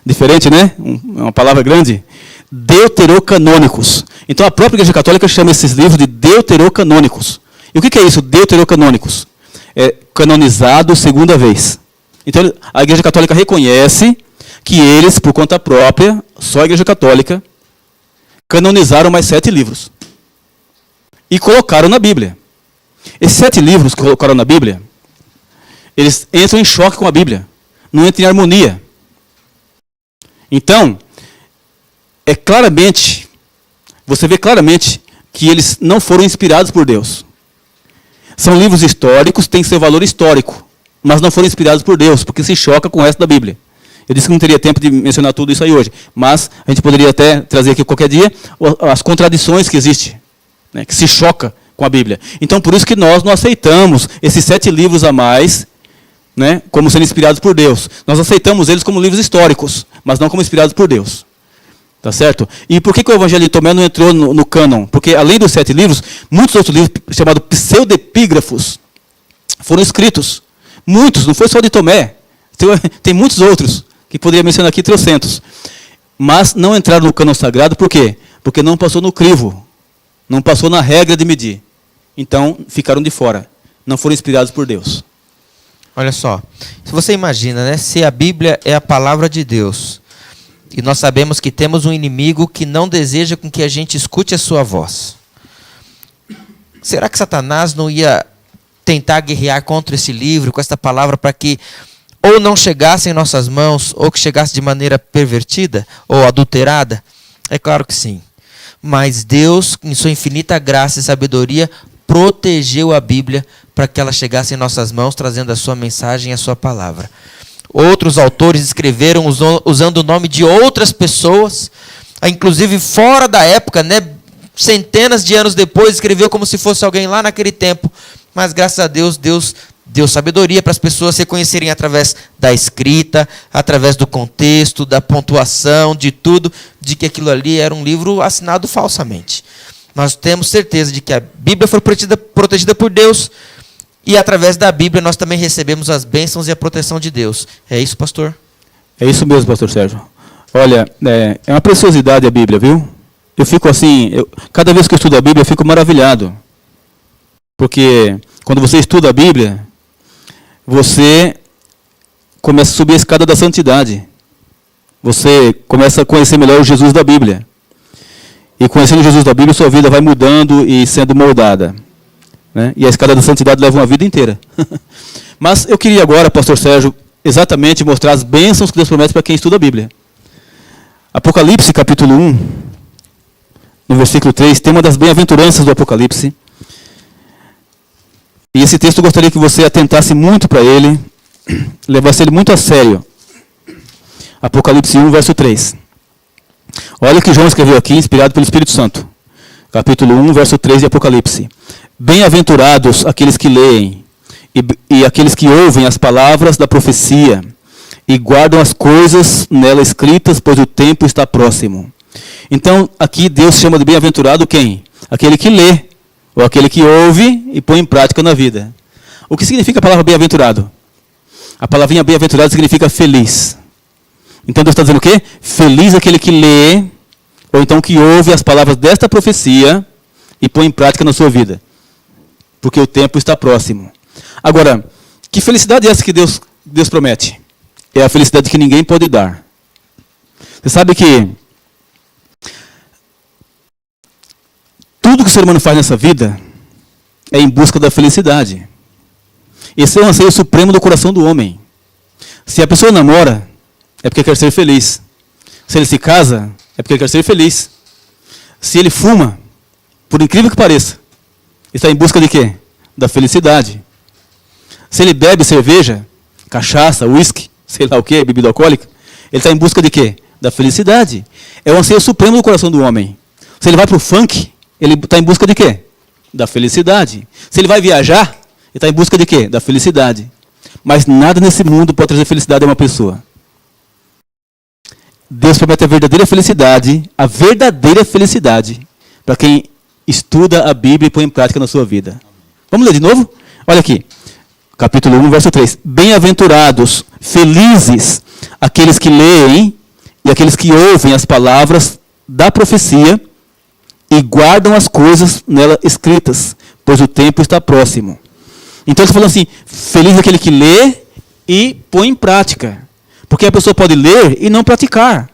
diferente, né? Uma palavra grande. Deuterocanônicos. Então a própria Igreja Católica chama esses livros de deuterocanônicos. E o que é isso, deuterocanônicos? É canonizado segunda vez. Então a Igreja Católica reconhece que eles, por conta própria, só a Igreja Católica, canonizaram mais 7 livros. E colocaram na Bíblia. Esses 7 livros que colocaram na Bíblia, eles entram em choque com a Bíblia. Não entram em harmonia. Então, você vê claramente que eles não foram inspirados por Deus. São livros históricos, têm seu valor histórico, mas não foram inspirados por Deus, porque se choca com o resto da Bíblia. Eu disse que não teria tempo de mencionar tudo isso aí hoje, mas a gente poderia até trazer aqui qualquer dia as contradições que existem, né, que se choca com a Bíblia. Então, por isso que nós não aceitamos esses 7 livros a mais, né, como sendo inspirados por Deus. Nós aceitamos eles como livros históricos, mas não como inspirados por Deus. Tá certo? E por que o Evangelho de Tomé não entrou no cânon? Porque, além dos 7 livros, muitos outros livros, chamados pseudepígrafos, foram escritos. Muitos, não foi só de Tomé. Tem muitos outros, que poderia mencionar aqui 300. Mas não entraram no cânon sagrado, por quê? Porque não passou no crivo. Não passou na regra de medir. Então, ficaram de fora. Não foram inspirados por Deus. Olha só, se você imagina, né, se a Bíblia é a palavra de Deus, e nós sabemos que temos um inimigo que não deseja com que a gente escute a sua voz. Será que Satanás não ia tentar guerrear contra esse livro, com esta palavra, para que ou não chegasse em nossas mãos, ou que chegasse de maneira pervertida, ou adulterada? É claro que sim. Mas Deus, em sua infinita graça e sabedoria, protegeu a Bíblia para que ela chegasse em nossas mãos, trazendo a sua mensagem e a sua palavra. Outros autores escreveram usando o nome de outras pessoas, inclusive fora da época, né? Centenas de anos depois, escreveu como se fosse alguém lá naquele tempo. Mas graças a Deus, Deus deu sabedoria para as pessoas reconhecerem através da escrita, através do contexto, da pontuação, de tudo, de que aquilo ali era um livro assinado falsamente. Nós temos certeza de que a Bíblia foi protegida por Deus, e através da Bíblia nós também recebemos as bênçãos e a proteção de Deus. É isso, pastor? É isso mesmo, pastor Sérgio. Olha, é uma preciosidade a Bíblia, viu? Eu fico assim, cada vez que eu estudo a Bíblia, eu fico maravilhado. Porque quando você estuda a Bíblia, você começa a subir a escada da santidade. Você começa a conhecer melhor o Jesus da Bíblia. E conhecendo o Jesus da Bíblia, sua vida vai mudando e sendo moldada. Né? E a escada da santidade leva uma vida inteira. Mas eu queria agora, pastor Sérgio, exatamente mostrar as bênçãos que Deus promete para quem estuda a Bíblia. Apocalipse, capítulo 1, no versículo 3, tem uma das bem-aventuranças do Apocalipse. E esse texto eu gostaria que você atentasse muito para ele, levasse ele muito a sério. Apocalipse 1, verso 3. Olha o que João escreveu aqui, inspirado pelo Espírito Santo. Capítulo 1, verso 3 de Apocalipse. Bem-aventurados aqueles que leem e aqueles que ouvem as palavras da profecia e guardam as coisas nela escritas, pois o tempo está próximo. Então, aqui Deus chama de bem-aventurado quem? Aquele que lê, ou aquele que ouve e põe em prática na vida. O que significa a palavra bem-aventurado? A palavrinha bem-aventurado significa feliz. Então Deus está dizendo o quê? Feliz aquele que lê, ou então que ouve as palavras desta profecia e põe em prática na sua vida. Porque o tempo está próximo. Agora, que felicidade é essa que Deus promete? É a felicidade que ninguém pode dar. Você sabe que tudo que o ser humano faz nessa vida é em busca da felicidade. Esse é o anseio supremo do coração do homem. Se a pessoa namora, é porque quer ser feliz. Se ele se casa, é porque quer ser feliz. Se ele fuma, por incrível que pareça, está em busca de quê? Da felicidade. Se ele bebe cerveja, cachaça, uísque, sei lá o quê, bebida alcoólica, ele está em busca de quê? Da felicidade. É o anseio supremo do coração do homem. Se ele vai para o funk, ele está em busca de quê? Da felicidade. Se ele vai viajar, ele está em busca de quê? Da felicidade. Mas nada nesse mundo pode trazer felicidade a uma pessoa. Deus promete a verdadeira felicidade para quem estuda a Bíblia e põe em prática na sua vida. Vamos ler de novo? Olha aqui. Capítulo 1, verso 3. Bem-aventurados, felizes, aqueles que leem e aqueles que ouvem as palavras da profecia e guardam as coisas nela escritas, pois o tempo está próximo. Então, ele está falando assim, feliz aquele que lê e põe em prática. Porque a pessoa pode ler e não praticar.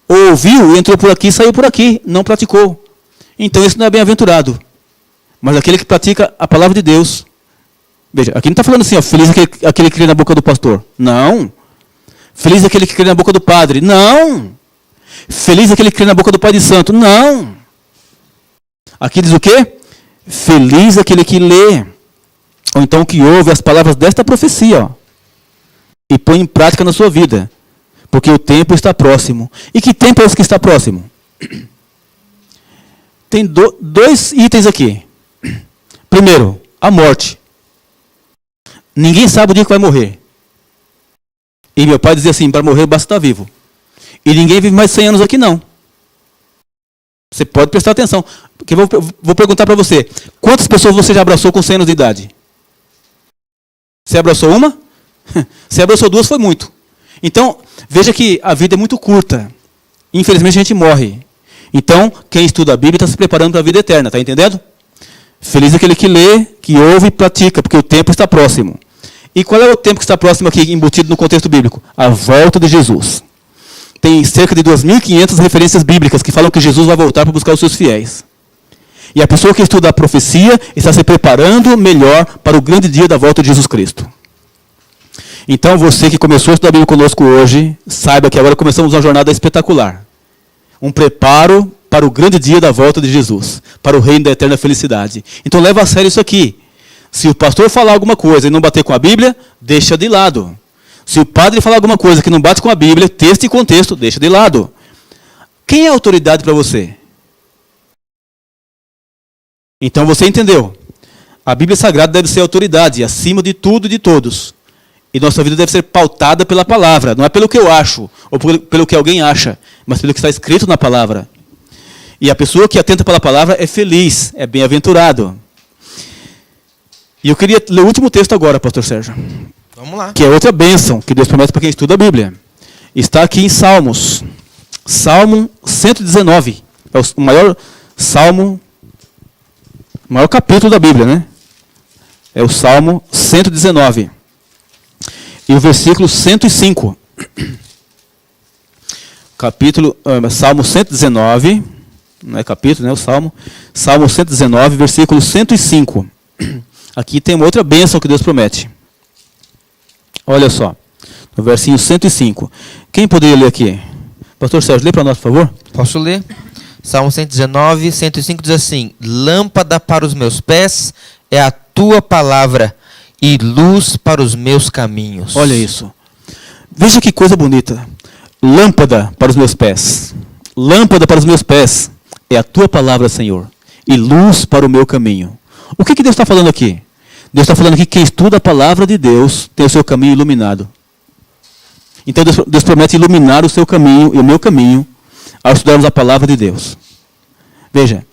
Ouviu, entrou por aqui, saiu por aqui, não praticou. Então, esse não é bem-aventurado. Mas aquele que pratica a palavra de Deus. Veja, aqui não está falando assim, ó, feliz aquele que crê na boca do pastor. Não. Feliz aquele que crê na boca do padre. Não. Feliz aquele que crê na boca do Pai de Santo. Não. Aqui diz o quê? Feliz aquele que lê. Ou então que ouve as palavras desta profecia. Ó, e põe em prática na sua vida. Porque o tempo está próximo. E que tempo é esse que está próximo? Tem dois itens aqui. Primeiro, a morte. Ninguém sabe o dia que vai morrer. E meu pai dizia assim, para morrer basta estar vivo. E ninguém vive mais de 100 anos aqui não. Você pode prestar atenção. Porque eu vou perguntar para você. Quantas pessoas você já abraçou com 100 anos de idade? Você abraçou uma? Você abraçou duas, foi muito. Então, veja que a vida é muito curta. Infelizmente a gente morre. Então, quem estuda a Bíblia está se preparando para a vida eterna, está entendendo? Feliz aquele que lê, que ouve e pratica, porque o tempo está próximo. E qual é o tempo que está próximo aqui, embutido no contexto bíblico? A volta de Jesus. Tem cerca de 2.500 referências bíblicas que falam que Jesus vai voltar para buscar os seus fiéis. E a pessoa que estuda a profecia está se preparando melhor para o grande dia da volta de Jesus Cristo. Então, você que começou a estudar a Bíblia conosco hoje, saiba que agora começamos uma jornada espetacular. Um preparo para o grande dia da volta de Jesus, para o reino da eterna felicidade. Então, leva a sério isso aqui. Se o pastor falar alguma coisa e não bater com a Bíblia, deixa de lado. Se o padre falar alguma coisa que não bate com a Bíblia, texto e contexto, deixa de lado. Quem é a autoridade para você? Então você entendeu. A Bíblia Sagrada deve ser autoridade, acima de tudo e de todos. E nossa vida deve ser pautada pela palavra. Não é pelo que eu acho, ou pelo que alguém acha, mas pelo que está escrito na palavra. E a pessoa que atenta pela palavra é feliz, é bem-aventurado. E eu queria ler o último texto agora, pastor Sérgio. Vamos lá. Que é outra bênção que Deus promete para quem estuda a Bíblia. Está aqui em Salmos. Salmo 119. É o maior salmo, o maior capítulo da Bíblia, né? É o Salmo 119. E o versículo 105. Salmo 119. Não é capítulo, né? O Salmo. Salmo 119, versículo 105. Aqui tem uma outra bênção que Deus promete. Olha só, no versinho 105. Quem poderia ler aqui? Pastor Sérgio, lê para nós, por favor. Posso ler? Salmo 119, 105 diz assim: Lâmpada para os meus pés é a tua palavra e luz para os meus caminhos. Olha isso. Veja que coisa bonita. Lâmpada para os meus pés. Lâmpada para os meus pés é a tua palavra, Senhor, e luz para o meu caminho. O que Deus está falando aqui? Deus está falando que quem estuda a palavra de Deus tem o seu caminho iluminado. Então Deus promete iluminar o seu caminho e o meu caminho ao estudarmos a palavra de Deus. Veja.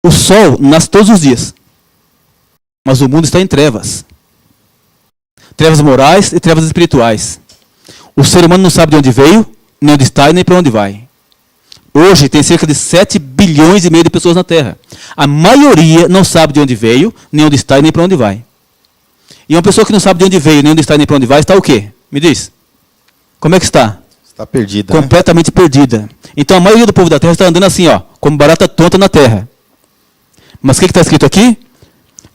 O sol nasce todos os dias. Mas o mundo está em trevas. Trevas morais e trevas espirituais. O ser humano não sabe de onde veio, nem onde está e nem para onde vai. Hoje tem cerca de 7 bilhões e meio de pessoas na Terra. A maioria não sabe de onde veio, nem onde está e nem para onde vai. E uma pessoa que não sabe de onde veio, nem onde está e nem para onde vai, está o quê? Me diz. Como é que está? Está perdida. Completamente perdida. Então a maioria do povo da Terra está andando assim, ó, como barata tonta na Terra. Mas o que está escrito aqui?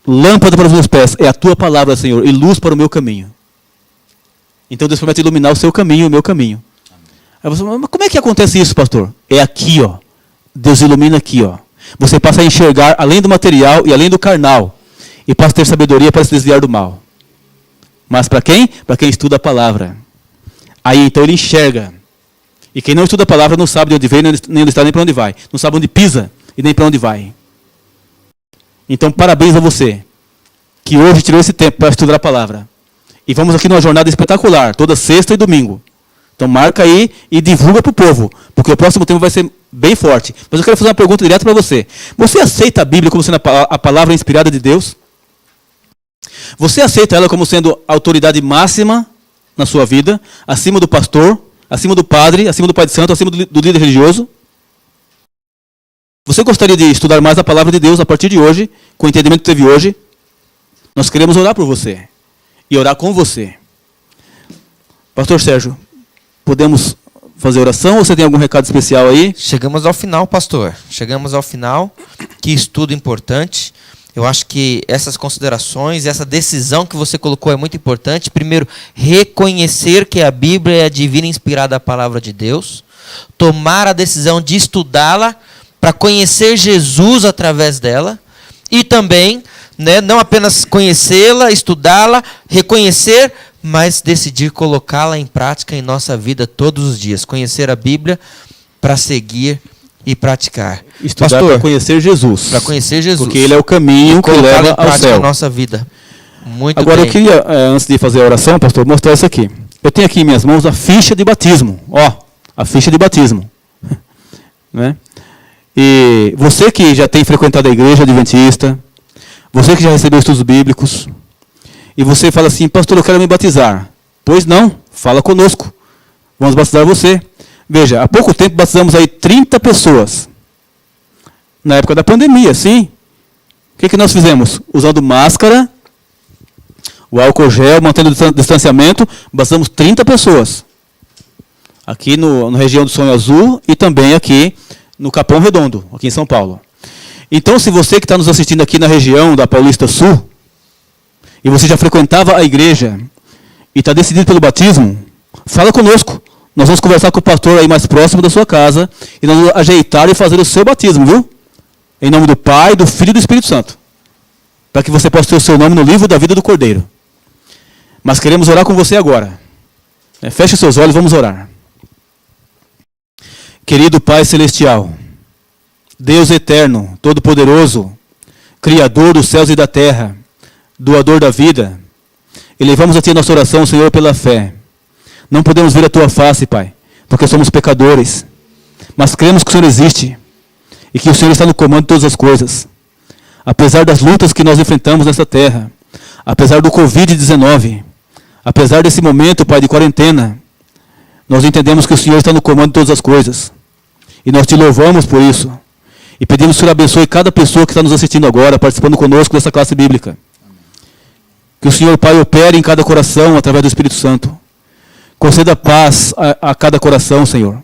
Lâmpada para os meus pés é a tua palavra, Senhor, e luz para o meu caminho. Então Deus promete iluminar o seu caminho e o meu caminho. Aí você fala, mas como é que acontece isso, pastor? É aqui, ó. Deus ilumina aqui, ó. Você passa a enxergar além do material e além do carnal. E passa a ter sabedoria para se desviar do mal. Mas para quem? Para quem estuda a palavra. Aí então ele enxerga. E quem não estuda a palavra não sabe de onde veio, nem onde está, nem para onde vai. Não sabe onde pisa e nem para onde vai. Então parabéns a você, que hoje tirou esse tempo para estudar a palavra. E vamos aqui numa jornada espetacular, toda sexta e domingo. Então marca aí e divulga para o povo, porque o próximo tempo vai ser bem forte. Mas eu quero fazer uma pergunta direta para você. Você aceita a Bíblia como sendo a palavra inspirada de Deus? Você aceita ela como sendo a autoridade máxima na sua vida, acima do pastor, acima do padre, acima do pai de santo, acima do líder religioso? Você gostaria de estudar mais a palavra de Deus a partir de hoje, com o entendimento que teve hoje? Nós queremos orar por você e orar com você. Pastor Sérgio, podemos fazer oração ou você tem algum recado especial aí? Chegamos ao final, pastor. Chegamos ao final. Que estudo importante. Eu acho que essas considerações, essa decisão que você colocou é muito importante. Primeiro, reconhecer que a Bíblia é a divina inspirada palavra de Deus. Tomar a decisão de estudá-la para conhecer Jesus através dela. E também, não apenas conhecê-la, estudá-la, reconhecer, mas decidir colocá-la em prática em nossa vida todos os dias. Conhecer a Bíblia para seguir e praticar. Estudar para conhecer Jesus. Para conhecer Jesus. Porque Ele é o caminho que leva ao céu. A nossa vida. Muito Agora bem. eu queria, antes de fazer a oração, pastor, mostrar isso aqui. Eu tenho aqui em minhas mãos a ficha de batismo. Ó, a ficha de batismo. Né? E você que já tem frequentado a igreja adventista, você que já recebeu estudos bíblicos, e você fala assim, pastor, eu quero me batizar. Pois não, fala conosco. Vamos batizar você. Veja, há pouco tempo batizamos aí 30 pessoas. Na época da pandemia, sim. O que nós fizemos? Usando máscara, o álcool gel, mantendo o distanciamento, batizamos 30 pessoas. Aqui na região do Sonho Azul e também aqui no Capão Redondo, aqui em São Paulo. Então, se você que está nos assistindo aqui na região da Paulista Sul, e você já frequentava a igreja e está decidido pelo batismo, fala conosco. Nós vamos conversar com o pastor aí mais próximo da sua casa e nós vamos ajeitar e fazer o seu batismo, viu? Em nome do Pai, do Filho e do Espírito Santo. Para que você possa ter o seu nome no livro da vida do Cordeiro. Mas queremos orar com você agora. Feche os seus olhos, vamos orar. Querido Pai Celestial, Deus eterno, todo-poderoso, Criador dos céus e da terra, doador da vida, elevamos a Ti a nossa oração, Senhor, pela fé. Não podemos ver a Tua face, Pai, porque somos pecadores, mas cremos que o Senhor existe e que o Senhor está no comando de todas as coisas. Apesar das lutas que nós enfrentamos nessa terra, apesar do Covid-19, apesar desse momento, Pai, de quarentena, nós entendemos que o Senhor está no comando de todas as coisas. E nós Te louvamos por isso. E pedimos que o Senhor abençoe cada pessoa que está nos assistindo agora, participando conosco dessa classe bíblica. Que o Senhor, Pai, opere em cada coração através do Espírito Santo. Conceda paz a cada coração, Senhor.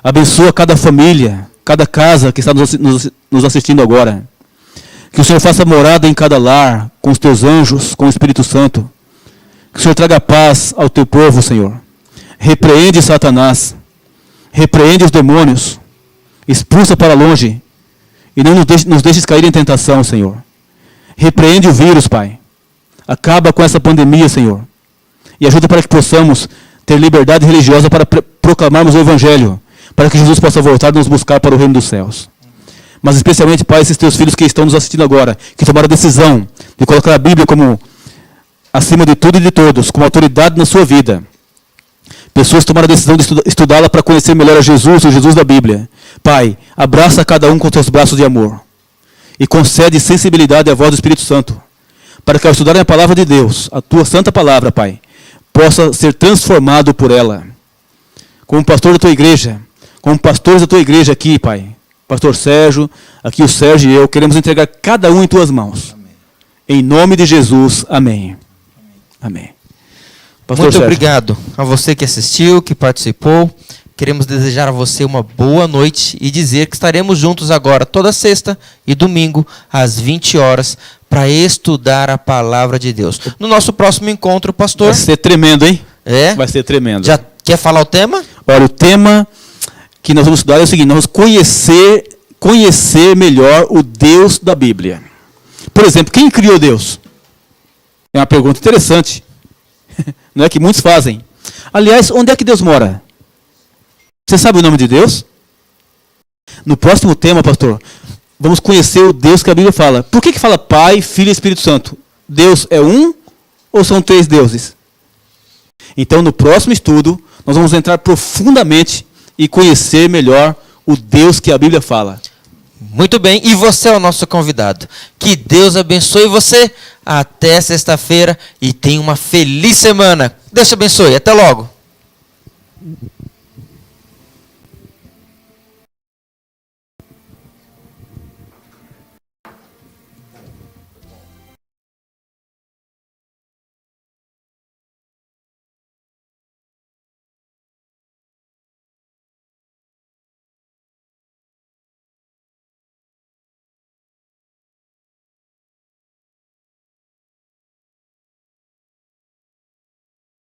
Abençoa cada família, cada casa que está nos assistindo agora. Que o Senhor faça morada em cada lar, com os Teus anjos, com o Espírito Santo. Que o Senhor traga paz ao Teu povo, Senhor. Repreende Satanás. Repreende os demônios. Expulsa para longe. E não nos deixes cair em tentação, Senhor. Repreende o vírus, Pai. Acaba com essa pandemia, Senhor. E ajuda para que possamos ter liberdade religiosa para proclamarmos o Evangelho. Para que Jesus possa voltar e nos buscar para o reino dos céus. Mas especialmente, Pai, esses Teus filhos que estão nos assistindo agora, que tomaram a decisão de colocar a Bíblia como acima de tudo e de todos, como autoridade na sua vida. Pessoas tomaram a decisão de estudá-la para conhecer melhor a Jesus, o Jesus da Bíblia. Pai, abraça cada um com Teus braços de amor. E concede sensibilidade à voz do Espírito Santo. Para que ao estudarem a palavra de Deus, a Tua santa palavra, Pai, possa ser transformado por ela. Como pastor da Tua igreja, como pastores da Tua igreja aqui, Pai, Pastor Sérgio, aqui o Sérgio e eu, queremos entregar cada um em Tuas mãos. Amém. Em nome de Jesus, amém. Amém. Pastor Muito Sérgio. obrigado a você que assistiu, que participou. Queremos desejar a você uma boa noite e dizer que estaremos juntos agora, toda sexta e domingo, às 20 horas, para estudar a palavra de Deus. No nosso próximo encontro, pastor... Vai ser tremendo, hein? É? Vai ser tremendo. Já quer falar o tema? Olha, o tema que nós vamos estudar é o seguinte: nós vamos conhecer melhor o Deus da Bíblia. Por exemplo, quem criou Deus? É uma pergunta interessante. Não é que muitos fazem. Aliás, onde é que Deus mora? Você sabe o nome de Deus? No próximo tema, pastor, vamos conhecer o Deus que a Bíblia fala. Por que fala Pai, Filho e Espírito Santo? Deus é um ou são três deuses? Então, no próximo estudo, nós vamos entrar profundamente e conhecer melhor o Deus que a Bíblia fala. Muito bem, e você é o nosso convidado. Que Deus abençoe você. Até sexta-feira e tenha uma feliz semana. Deus te abençoe. Até logo.